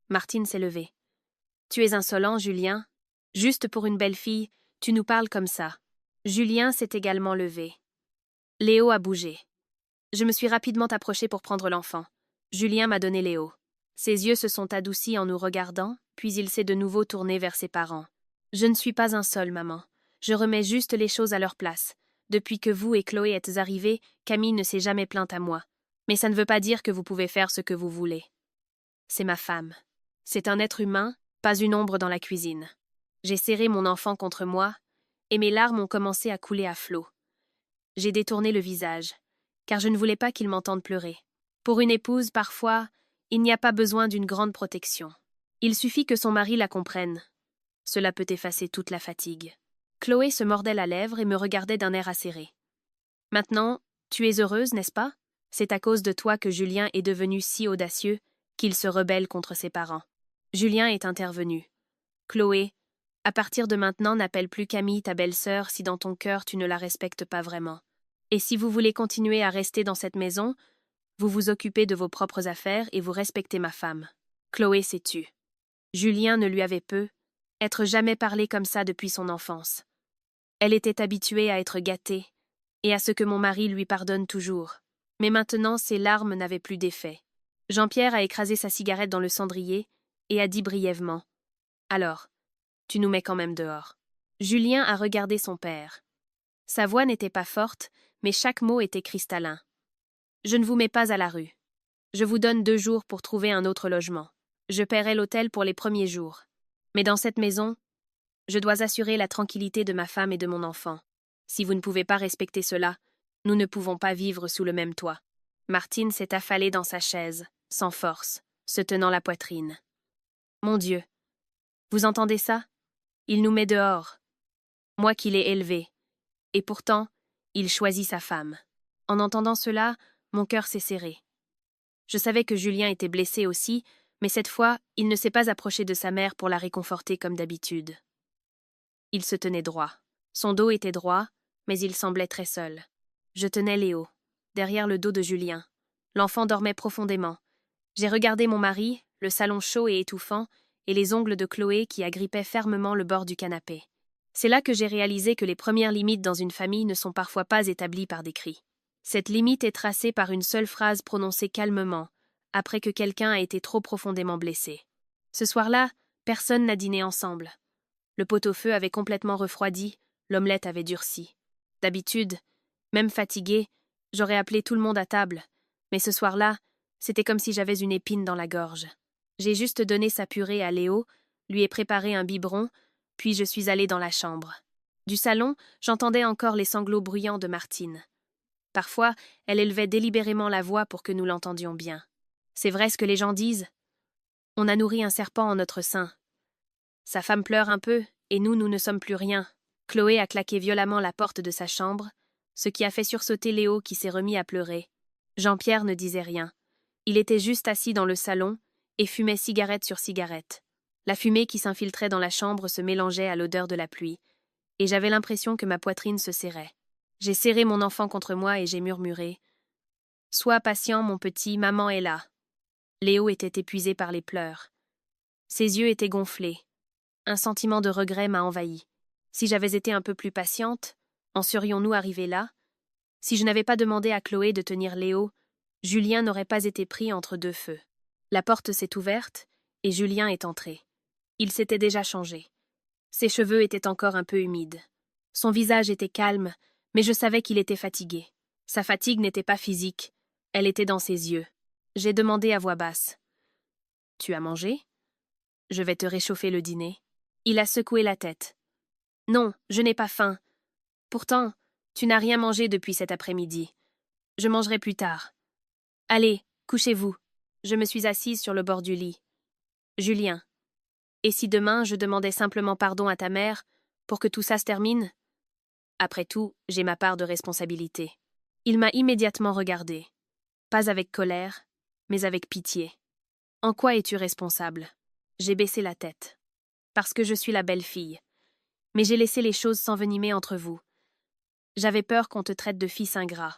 A: Martine s'est levée. « Tu es insolent, Julien. Juste pour une belle fille, tu nous parles comme ça. » Julien s'est également levé. Léo a bougé. Je me suis rapidement approchée pour prendre l'enfant. Julien m'a donné Léo. Ses yeux se sont adoucis en nous regardant, puis il s'est de nouveau tourné vers ses parents. « Je ne suis pas un seul, maman. Je remets juste les choses à leur place. Depuis que vous et Chloé êtes arrivés, Camille ne s'est jamais plainte à moi. Mais ça ne veut pas dire que vous pouvez faire ce que vous voulez. C'est ma femme. C'est un être humain, pas une ombre dans la cuisine. J'ai serré mon enfant contre moi, et mes larmes ont commencé à couler à flots. J'ai détourné le visage, car je ne voulais pas qu'il m'entende pleurer. Pour une épouse, parfois, il n'y a pas besoin d'une grande protection. Il suffit que son mari la comprenne. Cela peut effacer toute la fatigue. Chloé se mordait la lèvre et me regardait d'un air acéré. « Maintenant, tu es heureuse, n'est-ce pas? C'est à cause de toi que Julien est devenu si audacieux qu'il se rebelle contre ses parents. » Julien est intervenu. « Chloé, à partir de maintenant, n'appelle plus Camille ta belle-sœur si dans ton cœur tu ne la respectes pas vraiment. Et si vous voulez continuer à rester dans cette maison, Vous vous occupez de vos propres affaires et vous respectez ma femme. Chloé s'est tue. Julien ne lui avait peu, être jamais parlé comme ça depuis son enfance. Elle était habituée à être gâtée, et à ce que mon mari lui pardonne toujours. Mais maintenant, ses larmes n'avaient plus d'effet. Jean-Pierre a écrasé sa cigarette dans le cendrier et a dit brièvement « Alors, tu nous mets quand même dehors. » Julien a regardé son père. Sa voix n'était pas forte, mais chaque mot était cristallin. « Je ne vous mets pas à la rue. Je vous donne 2 jours pour trouver un autre logement. Je paierai l'hôtel pour les premiers jours. Mais dans cette maison, je dois assurer la tranquillité de ma femme et de mon enfant. Si vous ne pouvez pas respecter cela, nous ne pouvons pas vivre sous le même toit. » Martine s'est affalée dans sa chaise, sans force, se tenant la poitrine. « Mon Dieu, vous entendez ça? Il nous met dehors. Moi qui l'ai élevé. Et pourtant, il choisit sa femme. » En entendant cela, mon cœur s'est serré. Je savais que Julien était blessé aussi, mais cette fois, il ne s'est pas approché de sa mère pour la réconforter comme d'habitude. Il se tenait droit. Son dos était droit, mais il semblait très seul. Je tenais Léo, derrière le dos de Julien. L'enfant dormait profondément. J'ai regardé mon mari, le salon chaud et étouffant, et les ongles de Chloé qui agrippaient fermement le bord du canapé. C'est là que j'ai réalisé que les premières limites dans une famille ne sont parfois pas établies par des cris. Cette limite est tracée par une seule phrase prononcée calmement, après que quelqu'un a été trop profondément blessé. Ce soir-là, personne n'a dîné ensemble. Le pot-au-feu avait complètement refroidi, l'omelette avait durci. D'habitude, même fatiguée, j'aurais appelé tout le monde à table, mais ce soir-là, c'était comme si j'avais une épine dans la gorge. J'ai juste donné sa purée à Léo, lui ai préparé un biberon, puis je suis allée dans la chambre. Du salon, j'entendais encore les sanglots bruyants de Martine. Parfois, elle élevait délibérément la voix pour que nous l'entendions bien. C'est vrai ce que les gens disent. On a nourri un serpent en notre sein. Sa femme pleure un peu, et nous ne sommes plus rien. Chloé a claqué violemment la porte de sa chambre, ce qui a fait sursauter Léo qui s'est remis à pleurer. Jean-Pierre ne disait rien. Il était juste assis dans le salon et fumait cigarette sur cigarette. La fumée qui s'infiltrait dans la chambre se mélangeait à l'odeur de la pluie, et j'avais l'impression que ma poitrine se serrait. J'ai serré mon enfant contre moi et j'ai murmuré « Sois patient, mon petit, maman est là. » Léo était épuisé par les pleurs. Ses yeux étaient gonflés. Un sentiment de regret m'a envahi. Si j'avais été un peu plus patiente, en serions-nous arrivés là? Si je n'avais pas demandé à Chloé de tenir Léo, Julien n'aurait pas été pris entre 2 feux. La porte s'est ouverte et Julien est entré. Il s'était déjà changé. Ses cheveux étaient encore un peu humides. Son visage était calme, mais je savais qu'il était fatigué. Sa fatigue n'était pas physique, elle était dans ses yeux. J'ai demandé à voix basse. « Tu as mangé ? Je vais te réchauffer le dîner. » Il a secoué la tête. « Non, je n'ai pas faim. Pourtant, tu n'as rien mangé depuis cet après-midi. Je mangerai plus tard. Allez, couchez-vous. » Je me suis assise sur le bord du lit. « Julien, et si demain je demandais simplement pardon à ta mère pour que tout ça se termine ? Après tout, j'ai ma part de responsabilité. » Il m'a immédiatement regardé. Pas avec colère, mais avec pitié. « En quoi es-tu responsable ? » J'ai baissé la tête. « Parce que je suis la belle-fille. Mais j'ai laissé les choses s'envenimer entre vous. J'avais peur qu'on te traite de fils ingrat. »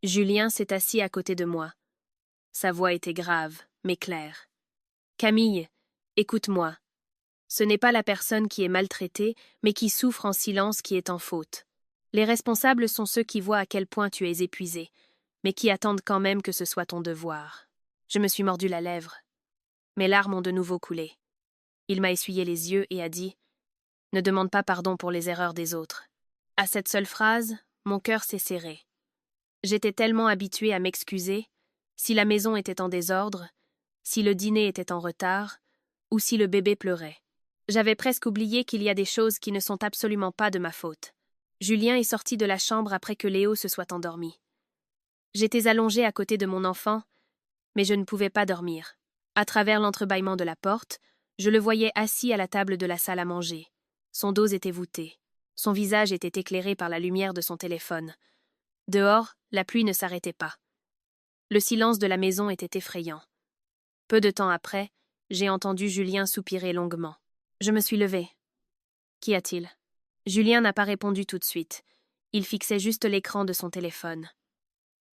A: Julien s'est assis à côté de moi. Sa voix était grave, mais claire. « Camille, écoute-moi. Ce n'est pas la personne qui est maltraitée, mais qui souffre en silence qui est en faute. Les responsables sont ceux qui voient à quel point tu es épuisé, mais qui attendent quand même que ce soit ton devoir. » Je me suis mordu la lèvre. Mes larmes ont de nouveau coulé. Il m'a essuyé les yeux et a dit « Ne demande pas pardon pour les erreurs des autres. » À cette seule phrase, mon cœur s'est serré. J'étais tellement habituée à m'excuser, si la maison était en désordre, si le dîner était en retard, ou si le bébé pleurait. J'avais presque oublié qu'il y a des choses qui ne sont absolument pas de ma faute. Julien est sorti de la chambre après que Léo se soit endormi. J'étais allongée à côté de mon enfant, mais je ne pouvais pas dormir. À travers l'entrebâillement de la porte, je le voyais assis à la table de la salle à manger. Son dos était voûté. Son visage était éclairé par la lumière de son téléphone. Dehors, la pluie ne s'arrêtait pas. Le silence de la maison était effrayant. Peu de temps après, j'ai entendu Julien soupirer longuement. Je me suis levée. « Qu'y a-t-il » Julien n'a pas répondu tout de suite. Il fixait juste l'écran de son téléphone.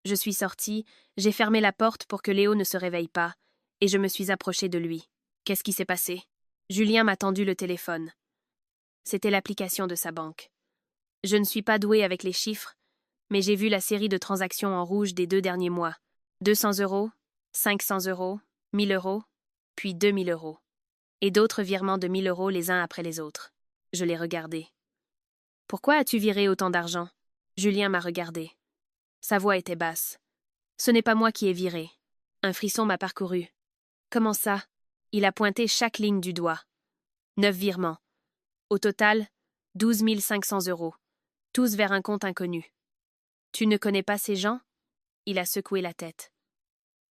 A: Je suis sortie, j'ai fermé la porte pour que Léo ne se réveille pas, et je me suis approchée de lui. Qu'est-ce qui s'est passé? Julien m'a tendu le téléphone. C'était l'application de sa banque. Je ne suis pas douée avec les chiffres, mais j'ai vu la série de transactions en rouge des 2 derniers mois. 200 euros, 500 euros, 1000 euros, puis 2000 euros. Et d'autres virements de 1000 euros les uns après les autres. Je l'ai regardé. Pourquoi as-tu viré autant d'argent? Julien m'a regardé. Sa voix était basse. Ce n'est pas moi qui ai viré. Un frisson m'a parcouru. Comment ça? Il a pointé chaque ligne du doigt. 9 virements. Au total, 12 500 euros. Tous vers un compte inconnu. Tu ne connais pas ces gens? Il a secoué la tête.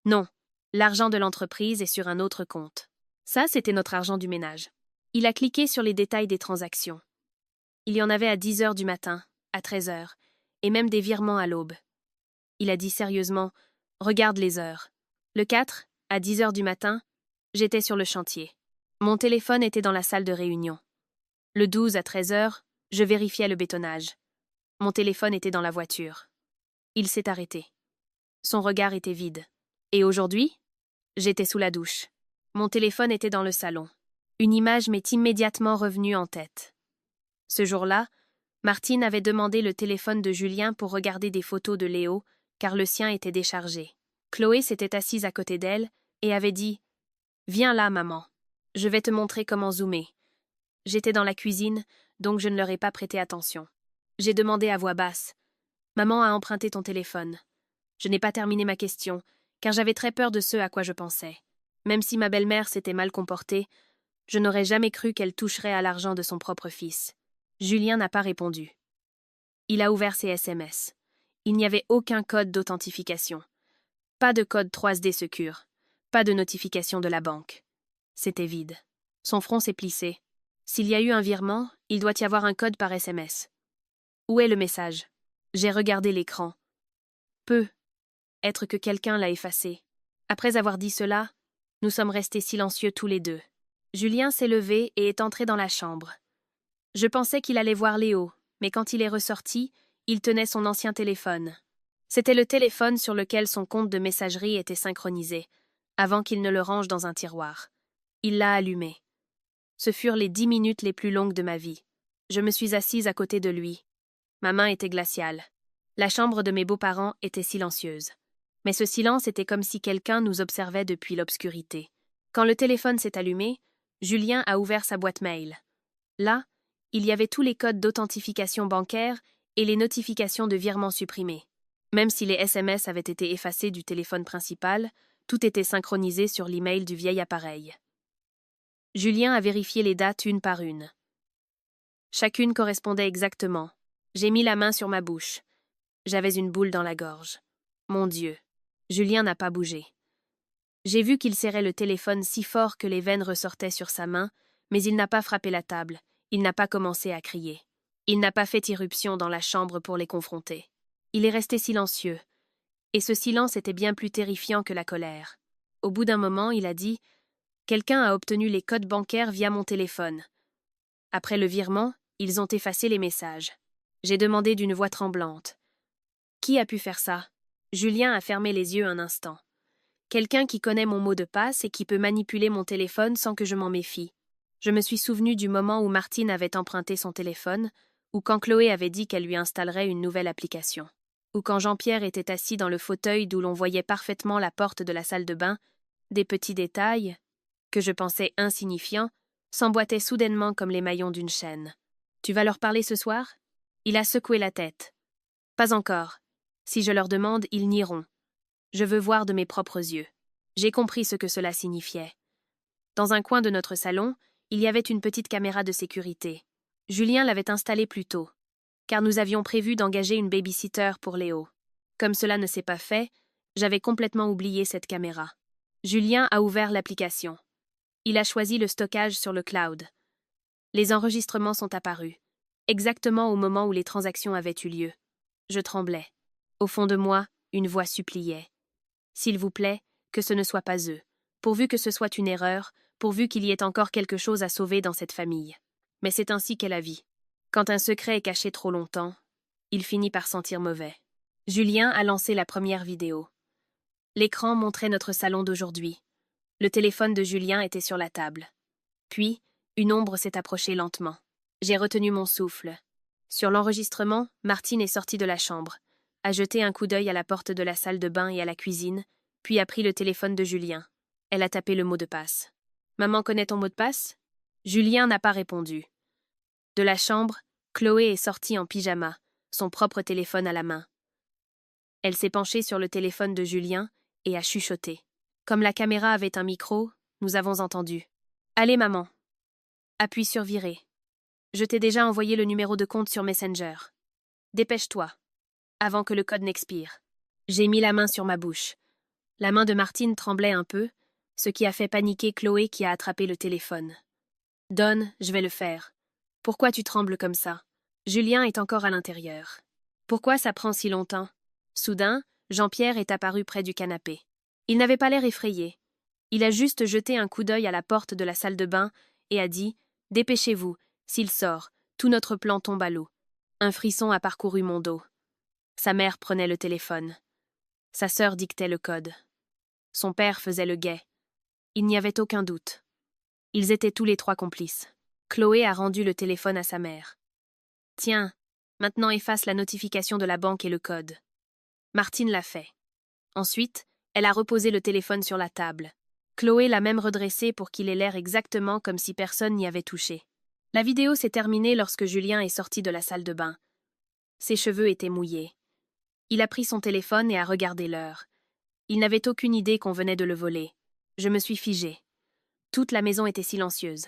A: Non, l'argent de l'entreprise est sur un autre compte. Ça, c'était notre argent du ménage. Il a cliqué sur les détails des transactions. Il y en avait à 10 heures du matin, à 13 heures, et même des virements à l'aube. Il a dit sérieusement, « Regarde les heures. Le 4, à 10 heures du matin, j'étais sur le chantier. Mon téléphone était dans la salle de réunion. Le 12 à 13 heures, je vérifiais le bétonnage. Mon téléphone était dans la voiture. Il s'est arrêté. Son regard était vide. Et aujourd'hui? J'étais sous la douche. Mon téléphone était dans le salon. Une image m'est immédiatement revenue en tête. Ce jour-là, Martine avait demandé le téléphone de Julien pour regarder des photos de Léo, car le sien était déchargé. Chloé s'était assise à côté d'elle et avait dit « Viens là, maman. Je vais te montrer comment zoomer. » J'étais dans la cuisine, donc je ne leur ai pas prêté attention. J'ai demandé à voix basse « Maman a emprunté ton téléphone. » Je n'ai pas terminé ma question, car j'avais très peur de ce à quoi je pensais. Même si ma belle-mère s'était mal comportée, je n'aurais jamais cru qu'elle toucherait à l'argent de son propre fils. Julien n'a pas répondu. Il a ouvert ses SMS. Il n'y avait aucun code d'authentification. Pas de code 3D Secure. Pas de notification de la banque. C'était vide. Son front s'est plissé. S'il y a eu un virement, il doit y avoir un code par SMS. Où est le message? J'ai regardé l'écran. Être que quelqu'un l'a effacé. Après avoir dit cela, nous sommes restés silencieux tous les deux. Julien s'est levé et est entré dans la chambre. Je pensais qu'il allait voir Léo, mais quand il est ressorti, il tenait son ancien téléphone. C'était le téléphone sur lequel son compte de messagerie était synchronisé, avant qu'il ne le range dans un tiroir. Il l'a allumé. Ce furent les 10 minutes les plus longues de ma vie. Je me suis assise à côté de lui. Ma main était glaciale. La chambre de mes beaux-parents était silencieuse. Mais ce silence était comme si quelqu'un nous observait depuis l'obscurité. Quand le téléphone s'est allumé, Julien a ouvert sa boîte mail. Là, il y avait tous les codes d'authentification bancaire et les notifications de virements supprimés. Même si les SMS avaient été effacés du téléphone principal, tout était synchronisé sur l'email du vieil appareil. Julien a vérifié les dates une par une. Chacune correspondait exactement. J'ai mis la main sur ma bouche. J'avais une boule dans la gorge. Mon Dieu, Julien n'a pas bougé. J'ai vu qu'il serrait le téléphone si fort que les veines ressortaient sur sa main, mais il n'a pas frappé la table, il n'a pas commencé à crier. Il n'a pas fait irruption dans la chambre pour les confronter. Il est resté silencieux. Et ce silence était bien plus terrifiant que la colère. Au bout d'un moment, il a dit « Quelqu'un a obtenu les codes bancaires via mon téléphone. » Après le virement, ils ont effacé les messages. J'ai demandé d'une voix tremblante. « Qui a pu faire ça ?» Julien a fermé les yeux un instant. Quelqu'un qui connaît mon mot de passe et qui peut manipuler mon téléphone sans que je m'en méfie. Je me suis souvenu du moment où Martine avait emprunté son téléphone, ou quand Chloé avait dit qu'elle lui installerait une nouvelle application, ou quand Jean-Pierre était assis dans le fauteuil d'où l'on voyait parfaitement la porte de la salle de bain, des petits détails, que je pensais insignifiants, s'emboîtaient soudainement comme les maillons d'une chaîne. « Tu vas leur parler ce soir ?» Il a secoué la tête. « Pas encore. Si je leur demande, ils nieront. Je veux voir de mes propres yeux. » J'ai compris ce que cela signifiait. Dans un coin de notre salon, il y avait une petite caméra de sécurité. Julien l'avait installée plus tôt, car nous avions prévu d'engager une baby-sitter pour Léo. Comme cela ne s'est pas fait, j'avais complètement oublié cette caméra. Julien a ouvert l'application. Il a choisi le stockage sur le cloud. Les enregistrements sont apparus, exactement au moment où les transactions avaient eu lieu. Je tremblais. Au fond de moi, une voix suppliait. « S'il vous plaît, que ce ne soit pas eux. Pourvu que ce soit une erreur, pourvu qu'il y ait encore quelque chose à sauver dans cette famille. » Mais c'est ainsi qu'est la vie. Quand un secret est caché trop longtemps, il finit par sentir mauvais. Julien a lancé la première vidéo. L'écran montrait notre salon d'aujourd'hui. Le téléphone de Julien était sur la table. Puis, une ombre s'est approchée lentement. J'ai retenu mon souffle. Sur l'enregistrement, Martine est sortie de la chambre, a jeté un coup d'œil à la porte de la salle de bain et à la cuisine, puis a pris le téléphone de Julien. Elle a tapé le mot de passe. « Maman connaît ton mot de passe ?» Julien n'a pas répondu. De la chambre, Chloé est sortie en pyjama, son propre téléphone à la main. Elle s'est penchée sur le téléphone de Julien et a chuchoté. Comme la caméra avait un micro, nous avons entendu. « Allez, maman. Appuie sur virer. Je t'ai déjà envoyé le numéro de compte sur Messenger. Dépêche-toi, avant que le code n'expire. » J'ai mis la main sur ma bouche. La main de Martine tremblait un peu, ce qui a fait paniquer Chloé qui a attrapé le téléphone. « Donne, je vais le faire. Pourquoi tu trembles comme ça? Julien est encore à l'intérieur. Pourquoi ça prend si longtemps? » Soudain, Jean-Pierre est apparu près du canapé. Il n'avait pas l'air effrayé. Il a juste jeté un coup d'œil à la porte de la salle de bain et a dit « Dépêchez-vous, s'il sort, tout notre plan tombe à l'eau. » Un frisson a parcouru mon dos. Sa mère prenait le téléphone. Sa sœur dictait le code. Son père faisait le guet. Il n'y avait aucun doute. Ils étaient tous les trois complices. Chloé a rendu le téléphone à sa mère. « Tiens, maintenant efface la notification de la banque et le code. » Martine l'a fait. Ensuite, elle a reposé le téléphone sur la table. Chloé l'a même redressé pour qu'il ait l'air exactement comme si personne n'y avait touché. La vidéo s'est terminée lorsque Julien est sorti de la salle de bain. Ses cheveux étaient mouillés. Il a pris son téléphone et a regardé l'heure. Il n'avait aucune idée qu'on venait de le voler. Je me suis figée. Toute la maison était silencieuse.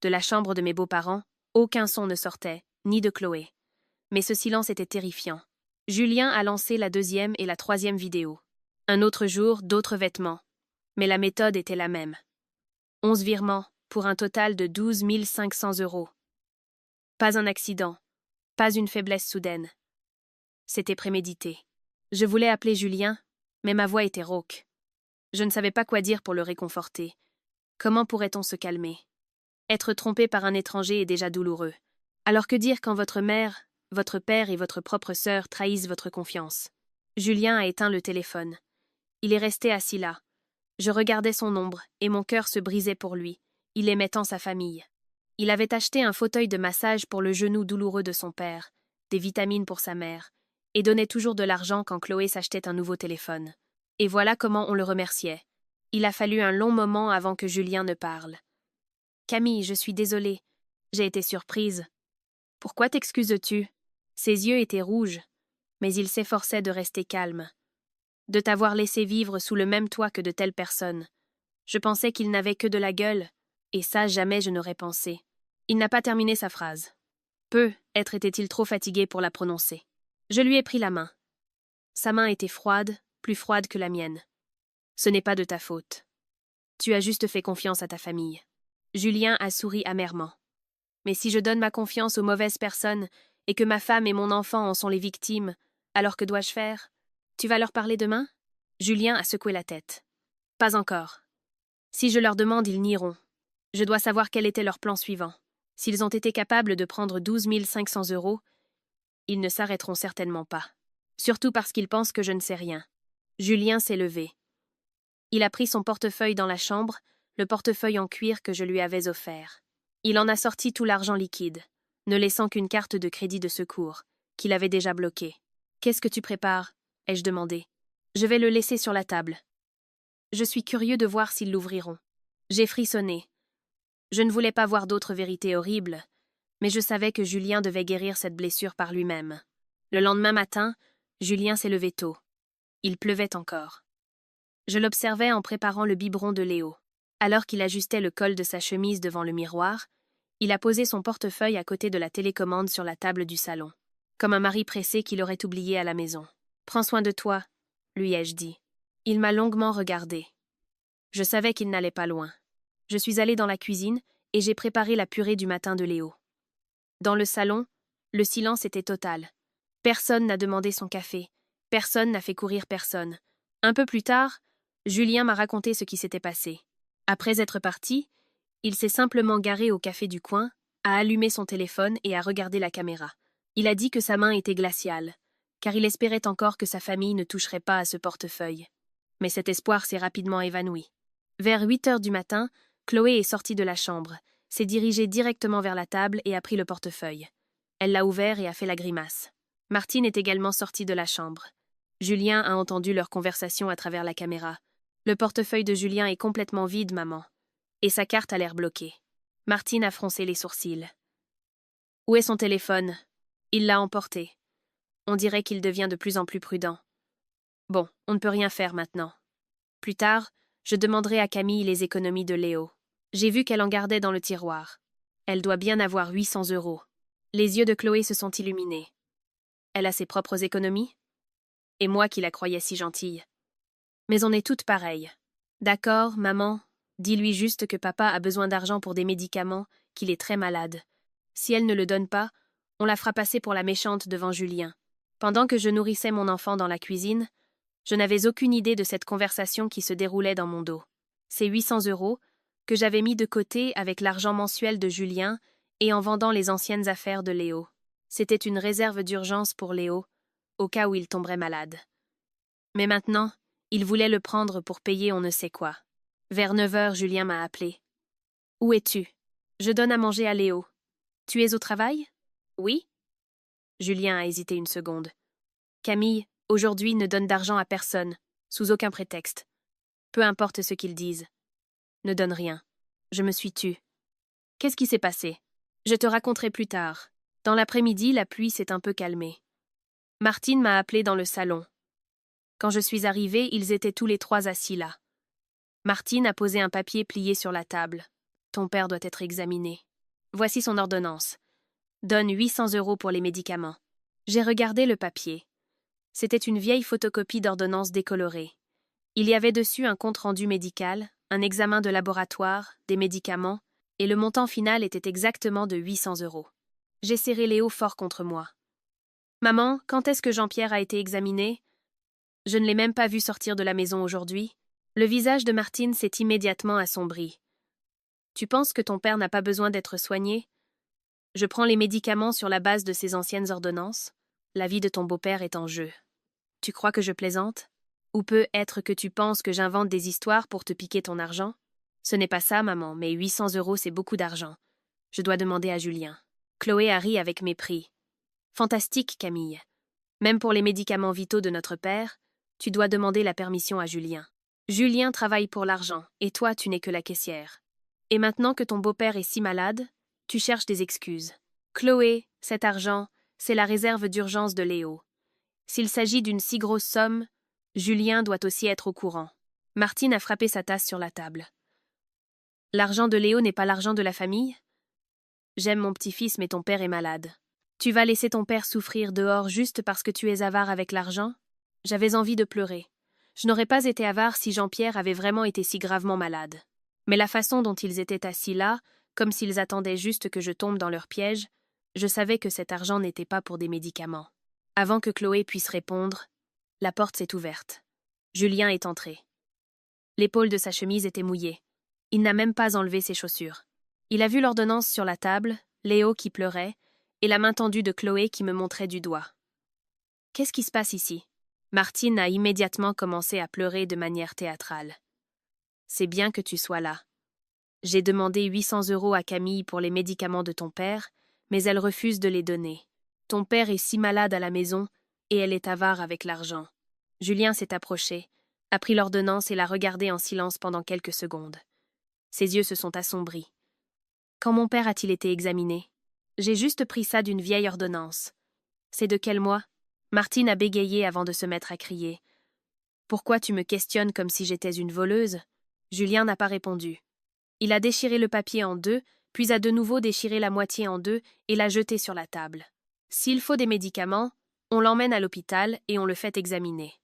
A: De la chambre de mes beaux-parents, aucun son ne sortait, ni de Chloé. Mais ce silence était terrifiant. Julien a lancé la deuxième et la troisième vidéo. Un autre jour, d'autres vêtements. Mais la méthode était la même. 11 virements, pour un total de 12 500 €. Pas un accident, pas une faiblesse soudaine. C'était prémédité. Je voulais appeler Julien, mais ma voix était rauque. Je ne savais pas quoi dire pour le réconforter. Comment pourrait-on se calmer? Être trompé par un étranger est déjà douloureux. Alors que dire quand votre mère, votre père et votre propre sœur trahissent votre confiance? Julien a éteint le téléphone. Il est resté assis là. Je regardais son ombre et mon cœur se brisait pour lui. Il aimait tant sa famille. Il avait acheté un fauteuil de massage pour le genou douloureux de son père, des vitamines pour sa mère, et donnait toujours de l'argent quand Chloé s'achetait un nouveau téléphone. Et voilà comment on le remerciait. Il a fallu un long moment avant que Julien ne parle. « Camille, je suis désolée. J'ai été surprise. »« Pourquoi t'excuses-tu » Ses yeux étaient rouges, mais il s'efforçait de rester calme. « De t'avoir laissé vivre sous le même toit que de telles personnes. Je pensais qu'il n'avait que de la gueule, et ça jamais je n'aurais pensé. » Il n'a pas terminé sa phrase. Peut-être était-il trop fatigué pour la prononcer. Je lui ai pris la main. Sa main était froide, plus froide que la mienne. « Ce n'est pas de ta faute. Tu as juste fait confiance à ta famille. » Julien a souri amèrement. « Mais si je donne ma confiance aux mauvaises personnes et que ma femme et mon enfant en sont les victimes, alors que dois-je faire? Tu vas leur parler demain ?» Julien a secoué la tête. « Pas encore. Si je leur demande, ils nieront. Je dois savoir quel était leur plan suivant. S'ils ont été capables de prendre 12 500 €, ils ne s'arrêteront certainement pas. Surtout parce qu'ils pensent que je ne sais rien. » Julien s'est levé. Il a pris son portefeuille dans la chambre, le portefeuille en cuir que je lui avais offert. Il en a sorti tout l'argent liquide, ne laissant qu'une carte de crédit de secours, qu'il avait déjà bloquée. « Qu'est-ce que tu prépares » ai-je demandé. « Je vais le laisser sur la table. Je suis curieux de voir s'ils l'ouvriront. » J'ai frissonné. Je ne voulais pas voir d'autres vérités horribles, mais je savais que Julien devait guérir cette blessure par lui-même. Le lendemain matin, Julien s'est levé tôt. Il pleuvait encore. Je l'observais en préparant le biberon de Léo. Alors qu'il ajustait le col de sa chemise devant le miroir, il a posé son portefeuille à côté de la télécommande sur la table du salon, comme un mari pressé qui l'aurait oublié à la maison. « Prends soin de toi », lui ai-je dit. Il m'a longuement regardé. Je savais qu'il n'allait pas loin. Je suis allée dans la cuisine et j'ai préparé la purée du matin de Léo. Dans le salon, le silence était total. Personne n'a demandé son café. Personne n'a fait courir personne. Un peu plus tard, Julien m'a raconté ce qui s'était passé. Après être parti, il s'est simplement garé au café du coin, a allumé son téléphone et a regardé la caméra. Il a dit que sa main était glaciale, car il espérait encore que sa famille ne toucherait pas à ce portefeuille. Mais cet espoir s'est rapidement évanoui. Vers 8 heures du matin, Chloé est sortie de la chambre, s'est dirigée directement vers la table et a pris le portefeuille. Elle l'a ouvert et a fait la grimace. Martine est également sortie de la chambre. Julien a entendu leur conversation à travers la caméra. Le portefeuille de Julien est complètement vide, maman. Et sa carte a l'air bloquée. Martine a froncé les sourcils. Où est son téléphone? Il l'a emporté. On dirait qu'il devient de plus en plus prudent. Bon, on ne peut rien faire maintenant. Plus tard, je demanderai à Camille les économies de Léo. J'ai vu qu'elle en gardait dans le tiroir. Elle doit bien avoir 800 €. Les yeux de Chloé se sont illuminés. Elle a ses propres économies? Et moi qui la croyais si gentille. Mais on est toutes pareilles. D'accord, maman, dis-lui juste que papa a besoin d'argent pour des médicaments, qu'il est très malade. Si elle ne le donne pas, on la fera passer pour la méchante devant Julien. Pendant que je nourrissais mon enfant dans la cuisine, je n'avais aucune idée de cette conversation qui se déroulait dans mon dos. Ces 800 € que j'avais mis de côté avec l'argent mensuel de Julien et en vendant les anciennes affaires de Léo. C'était une réserve d'urgence pour Léo, au cas où il tomberait malade. Mais maintenant, il voulait le prendre pour payer on ne sait quoi. Vers 9 heures, Julien m'a appelé. « Où es-tu? Je donne à manger à Léo. Tu es au travail? » « Oui. » Julien a hésité une seconde. « Camille, aujourd'hui, ne donne d'argent à personne, sous aucun prétexte. Peu importe ce qu'ils disent. Ne donne rien. Je me suis tue. Qu'est-ce qui s'est passé? Je te raconterai plus tard. Dans l'après-midi, la pluie s'est un peu calmée. Martine m'a appelé dans le salon. Quand je suis arrivée, ils étaient tous les trois assis là. Martine a posé un papier plié sur la table. Ton père doit être examiné. Voici son ordonnance. Donne 800 € pour les médicaments. J'ai regardé le papier. C'était une vieille photocopie d'ordonnance décolorée. Il y avait dessus un compte-rendu médical, un examen de laboratoire, des médicaments, et le montant final était exactement de 800 €. J'ai serré Léo fort contre moi. « Maman, quand est-ce que Jean-Pierre a été examiné? Je ne l'ai même pas vu sortir de la maison aujourd'hui. » Le visage de Martine s'est immédiatement assombri. « Tu penses que ton père n'a pas besoin d'être soigné? Je prends les médicaments sur la base de ces anciennes ordonnances. La vie de ton beau-père est en jeu. Tu crois que je plaisante? Ou peut-être que tu penses que j'invente des histoires pour te piquer ton argent? Ce n'est pas ça, maman, mais 800 € c'est beaucoup d'argent. Je dois demander à Julien. » Chloé a ri avec mépris. « Fantastique, Camille. Même pour les médicaments vitaux de notre père, tu dois demander la permission à Julien. Julien travaille pour l'argent, et toi tu n'es que la caissière. Et maintenant que ton beau-père est si malade, tu cherches des excuses. Chloé, cet argent, c'est la réserve d'urgence de Léo. S'il s'agit d'une si grosse somme, Julien doit aussi être au courant. » Martine a frappé sa tasse sur la table. « L'argent de Léo n'est pas l'argent de la famille? J'aime mon petit-fils, mais ton père est malade. Tu vas laisser ton père souffrir dehors juste parce que tu es avare avec l'argent? J'avais envie de pleurer. Je n'aurais pas été avare si Jean-Pierre avait vraiment été si gravement malade. Mais la façon dont ils étaient assis là, comme s'ils attendaient juste que je tombe dans leur piège, je savais que cet argent n'était pas pour des médicaments. » Avant que Chloé puisse répondre, la porte s'est ouverte. Julien est entré. L'épaule de sa chemise était mouillée. Il n'a même pas enlevé ses chaussures. Il a vu l'ordonnance sur la table, Léo qui pleurait, et la main tendue de Chloé qui me montrait du doigt. « Qu'est-ce qui se passe ici? » Martine a immédiatement commencé à pleurer de manière théâtrale. « C'est bien que tu sois là. J'ai demandé 800 € à Camille pour les médicaments de ton père, mais elle refuse de les donner. Ton père est si malade à la maison, et elle est avare avec l'argent. » Julien s'est approché, a pris l'ordonnance et l'a regardée en silence pendant quelques secondes. Ses yeux se sont assombris. « Quand mon père a-t-il été examiné? J'ai juste pris ça d'une vieille ordonnance. » « C'est de quel mois? » Martine a bégayé avant de se mettre à crier. « Pourquoi tu me questionnes comme si j'étais une voleuse? » Julien n'a pas répondu. Il a déchiré le papier en deux, puis a de nouveau déchiré la moitié en deux et l'a jeté sur la table. « S'il faut des médicaments, on l'emmène à l'hôpital et on le fait examiner.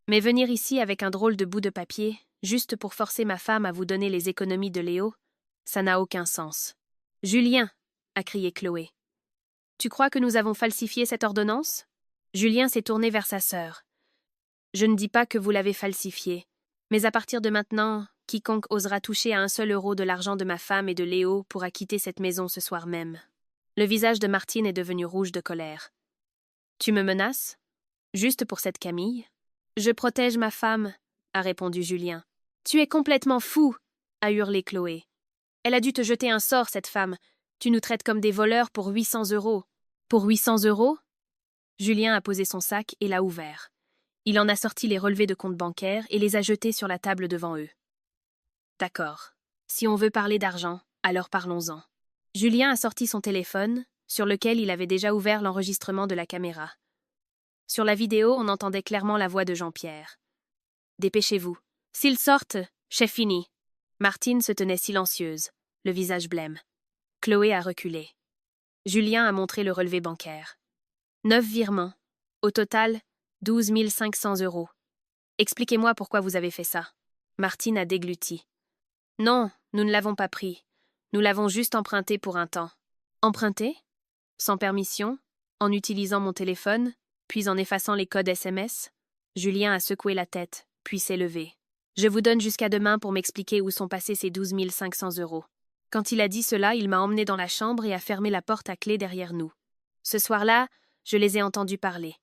A: Mais venir ici avec un drôle de bout de papier, juste pour forcer ma femme à vous donner les économies de Léo, ça n'a aucun sens. »« Julien !» a crié Chloé. « Tu crois que nous avons falsifié cette ordonnance ?» Julien s'est tourné vers sa sœur. « Je ne dis pas que vous l'avez falsifiée, mais à partir de maintenant, quiconque osera toucher à un seul euro de l'argent de ma femme et de Léo pourra quitter cette maison ce soir même. » Le visage de Martine est devenu rouge de colère. « Tu me menaces? Juste pour cette Camille? Je protège ma femme, a répondu Julien. Tu es complètement fou, a hurlé Chloé. Elle a dû te jeter un sort, cette femme. Tu nous traites comme des voleurs pour 800 euros. Pour 800 euros? Julien a posé son sac et l'a ouvert. Il en a sorti les relevés de compte bancaire et les a jetés sur la table devant eux. D'accord. Si on veut parler d'argent, alors parlons-en. Julien a sorti son téléphone, sur lequel il avait déjà ouvert l'enregistrement de la caméra. Sur la vidéo, on entendait clairement la voix de Jean-Pierre. Dépêchez-vous. S'ils sortent, chef fini. Martine se tenait silencieuse, le visage blême. Chloé a reculé. Julien a montré le relevé bancaire. 9 virements. Au total, 12 500 euros. Expliquez-moi pourquoi vous avez fait ça. Martine a dégluti. Non, nous ne l'avons pas pris. Nous l'avons juste emprunté pour un temps. Emprunté? Sans permission? En utilisant mon téléphone? Puis en effaçant les codes SMS? Julien a secoué la tête, puis s'est levé. Je vous donne jusqu'à demain pour m'expliquer où sont passés ces 12 500 euros. Quand il a dit cela, il m'a emmené dans la chambre et a fermé la porte à clé derrière nous. Ce soir-là, je les ai entendus parler.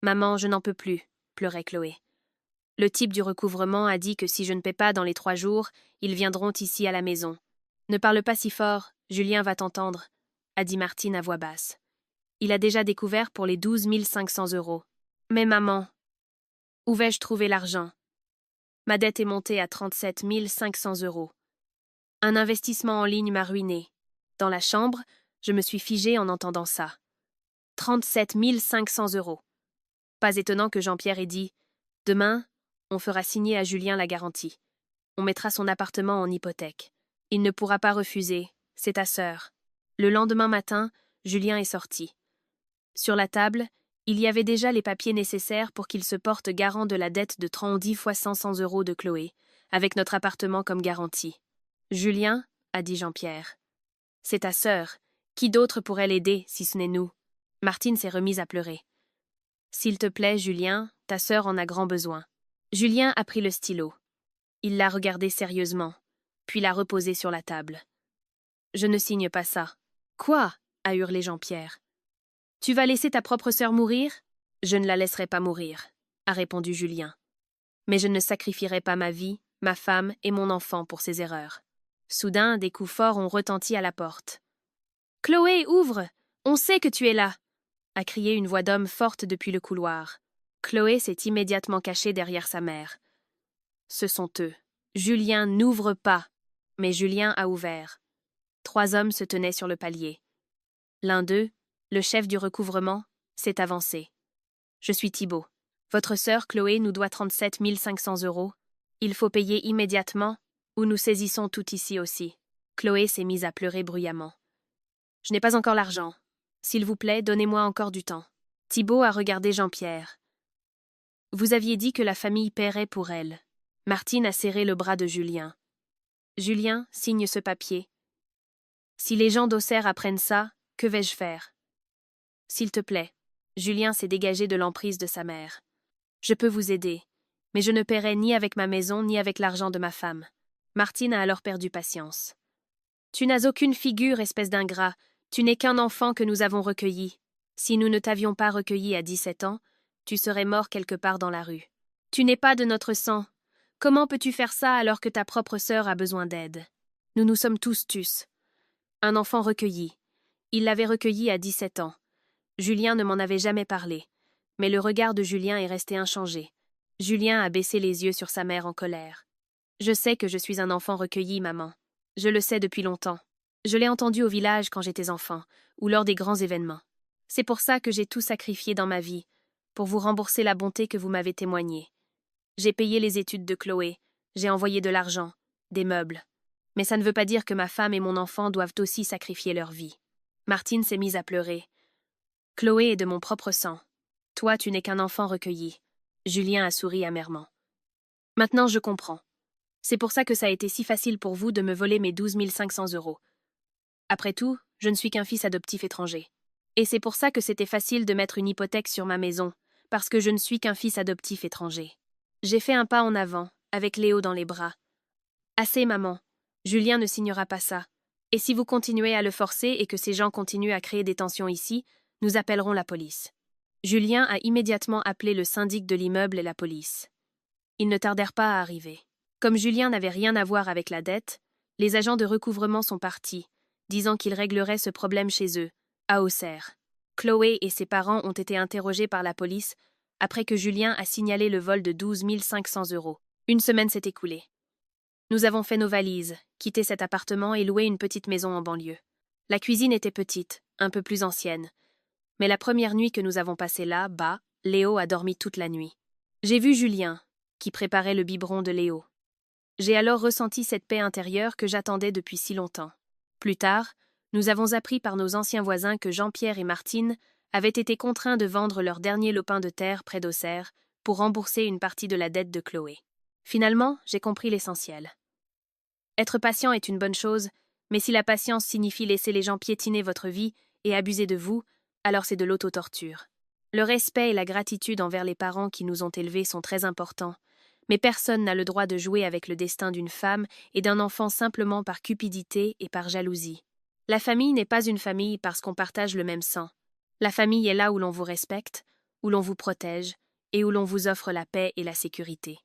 A: Maman, je n'en peux plus, pleurait Chloé. Le type du recouvrement a dit que si je ne paie pas dans les 3 jours, ils viendront ici à la maison. Ne parle pas si fort, Julien va t'entendre, a dit Martine à voix basse. Il a déjà découvert pour les 12 500 euros. Mais maman, où vais-je trouver l'argent? Ma dette est montée à 37 500 euros. Un investissement en ligne m'a ruiné. Dans la chambre, je me suis figée en entendant ça. 37 500 euros. Pas étonnant que Jean-Pierre ait dit « Demain, on fera signer à Julien la garantie. On mettra son appartement en hypothèque. Il ne pourra pas refuser, c'est ta sœur. » Le lendemain matin, Julien est sorti. Sur la table, il y avait déjà les papiers nécessaires pour qu'il se porte garant de la dette de 30 fois 500 euros de Chloé, avec notre appartement comme garantie. « Julien, a dit Jean-Pierre, c'est ta sœur. Qui d'autre pourrait l'aider, si ce n'est nous ?» Martine s'est remise à pleurer. « S'il te plaît, Julien, ta sœur en a grand besoin. » Julien a pris le stylo. Il l'a regardé sérieusement, puis l'a reposé sur la table. « Je ne signe pas ça. »« Quoi ?» a hurlé Jean-Pierre. « Tu vas laisser ta propre sœur mourir ? » ?»« Je ne la laisserai pas mourir, » a répondu Julien. « Mais je ne sacrifierai pas ma vie, ma femme et mon enfant pour ses erreurs. » Soudain, des coups forts ont retenti à la porte. « Chloé, ouvre! On sait que tu es là !» a crié une voix d'homme forte depuis le couloir. Chloé s'est immédiatement cachée derrière sa mère. Ce sont eux. Julien n'ouvre pas. Mais Julien a ouvert. 3 hommes se tenaient sur le palier. L'un d'eux, le chef du recouvrement, s'est avancé. « Je suis Thibault. Votre sœur Chloé nous doit 37 500 euros. Il faut payer immédiatement, ou nous saisissons tout ici aussi. » Chloé s'est mise à pleurer bruyamment. « Je n'ai pas encore l'argent. S'il vous plaît, donnez-moi encore du temps. » Thibault a regardé Jean-Pierre. « Vous aviez dit que la famille paierait pour elle. » Martine a serré le bras de Julien. « Julien, signe ce papier. Si les gens d'Auxerre apprennent ça, que vais-je faire ? » « S'il te plaît. » Julien s'est dégagé de l'emprise de sa mère. « Je peux vous aider, mais je ne paierai ni avec ma maison ni avec l'argent de ma femme. » Martine a alors perdu patience. « Tu n'as aucune figure, espèce d'ingrat. Tu n'es qu'un enfant que nous avons recueilli. Si nous ne t'avions pas recueilli à 17 ans, tu serais mort quelque part dans la rue. Tu n'es pas de notre sang. Comment peux-tu faire ça alors que ta propre sœur a besoin d'aide? Nous nous sommes tous tus. » Un enfant recueilli. Il l'avait recueilli à 17 ans. Julien ne m'en avait jamais parlé, mais le regard de Julien est resté inchangé. Julien a baissé les yeux sur sa mère en colère. « Je sais que je suis un enfant recueilli, maman. Je le sais depuis longtemps. Je l'ai entendu au village quand j'étais enfant, ou lors des grands événements. C'est pour ça que j'ai tout sacrifié dans ma vie, pour vous rembourser la bonté que vous m'avez témoignée. J'ai payé les études de Chloé, j'ai envoyé de l'argent, des meubles. Mais ça ne veut pas dire que ma femme et mon enfant doivent aussi sacrifier leur vie. » Martine s'est mise à pleurer. « Chloé est de mon propre sang. Toi, tu n'es qu'un enfant recueilli. » Julien a souri amèrement. « Maintenant, je comprends. C'est pour ça que ça a été si facile pour vous de me voler mes 12 500 euros. Après tout, je ne suis qu'un fils adoptif étranger. Et c'est pour ça que c'était facile de mettre une hypothèque sur ma maison, parce que je ne suis qu'un fils adoptif étranger. J'ai fait un pas en avant, avec Léo dans les bras. Assez, maman. Julien ne signera pas ça. Et si vous continuez à le forcer et que ces gens continuent à créer des tensions ici, nous appellerons la police. » Julien a immédiatement appelé le syndic de l'immeuble et la police. Ils ne tardèrent pas à arriver. Comme Julien n'avait rien à voir avec la dette, les agents de recouvrement sont partis, disant qu'ils régleraient ce problème chez eux, à Auxerre. Chloé et ses parents ont été interrogés par la police après que Julien a signalé le vol de 12 500 €. Une semaine s'est écoulée. Nous avons fait nos valises, quitté cet appartement et loué une petite maison en banlieue. La cuisine était petite, un peu plus ancienne. Mais la première nuit que nous avons passée là, bas, Léo a dormi toute la nuit. J'ai vu Julien, qui préparait le biberon de Léo. J'ai alors ressenti cette paix intérieure que j'attendais depuis si longtemps. Plus tard, nous avons appris par nos anciens voisins que Jean-Pierre et Martine avaient été contraints de vendre leur dernier lopin de terre près d'Auxerre pour rembourser une partie de la dette de Chloé. Finalement, j'ai compris l'essentiel. Être patient est une bonne chose, mais si la patience signifie laisser les gens piétiner votre vie et abuser de vous, alors c'est de l'autotorture. Le respect et la gratitude envers les parents qui nous ont élevés sont très importants, mais personne n'a le droit de jouer avec le destin d'une femme et d'un enfant simplement par cupidité et par jalousie. La famille n'est pas une famille parce qu'on partage le même sang. La famille est là où l'on vous respecte, où l'on vous protège et où l'on vous offre la paix et la sécurité.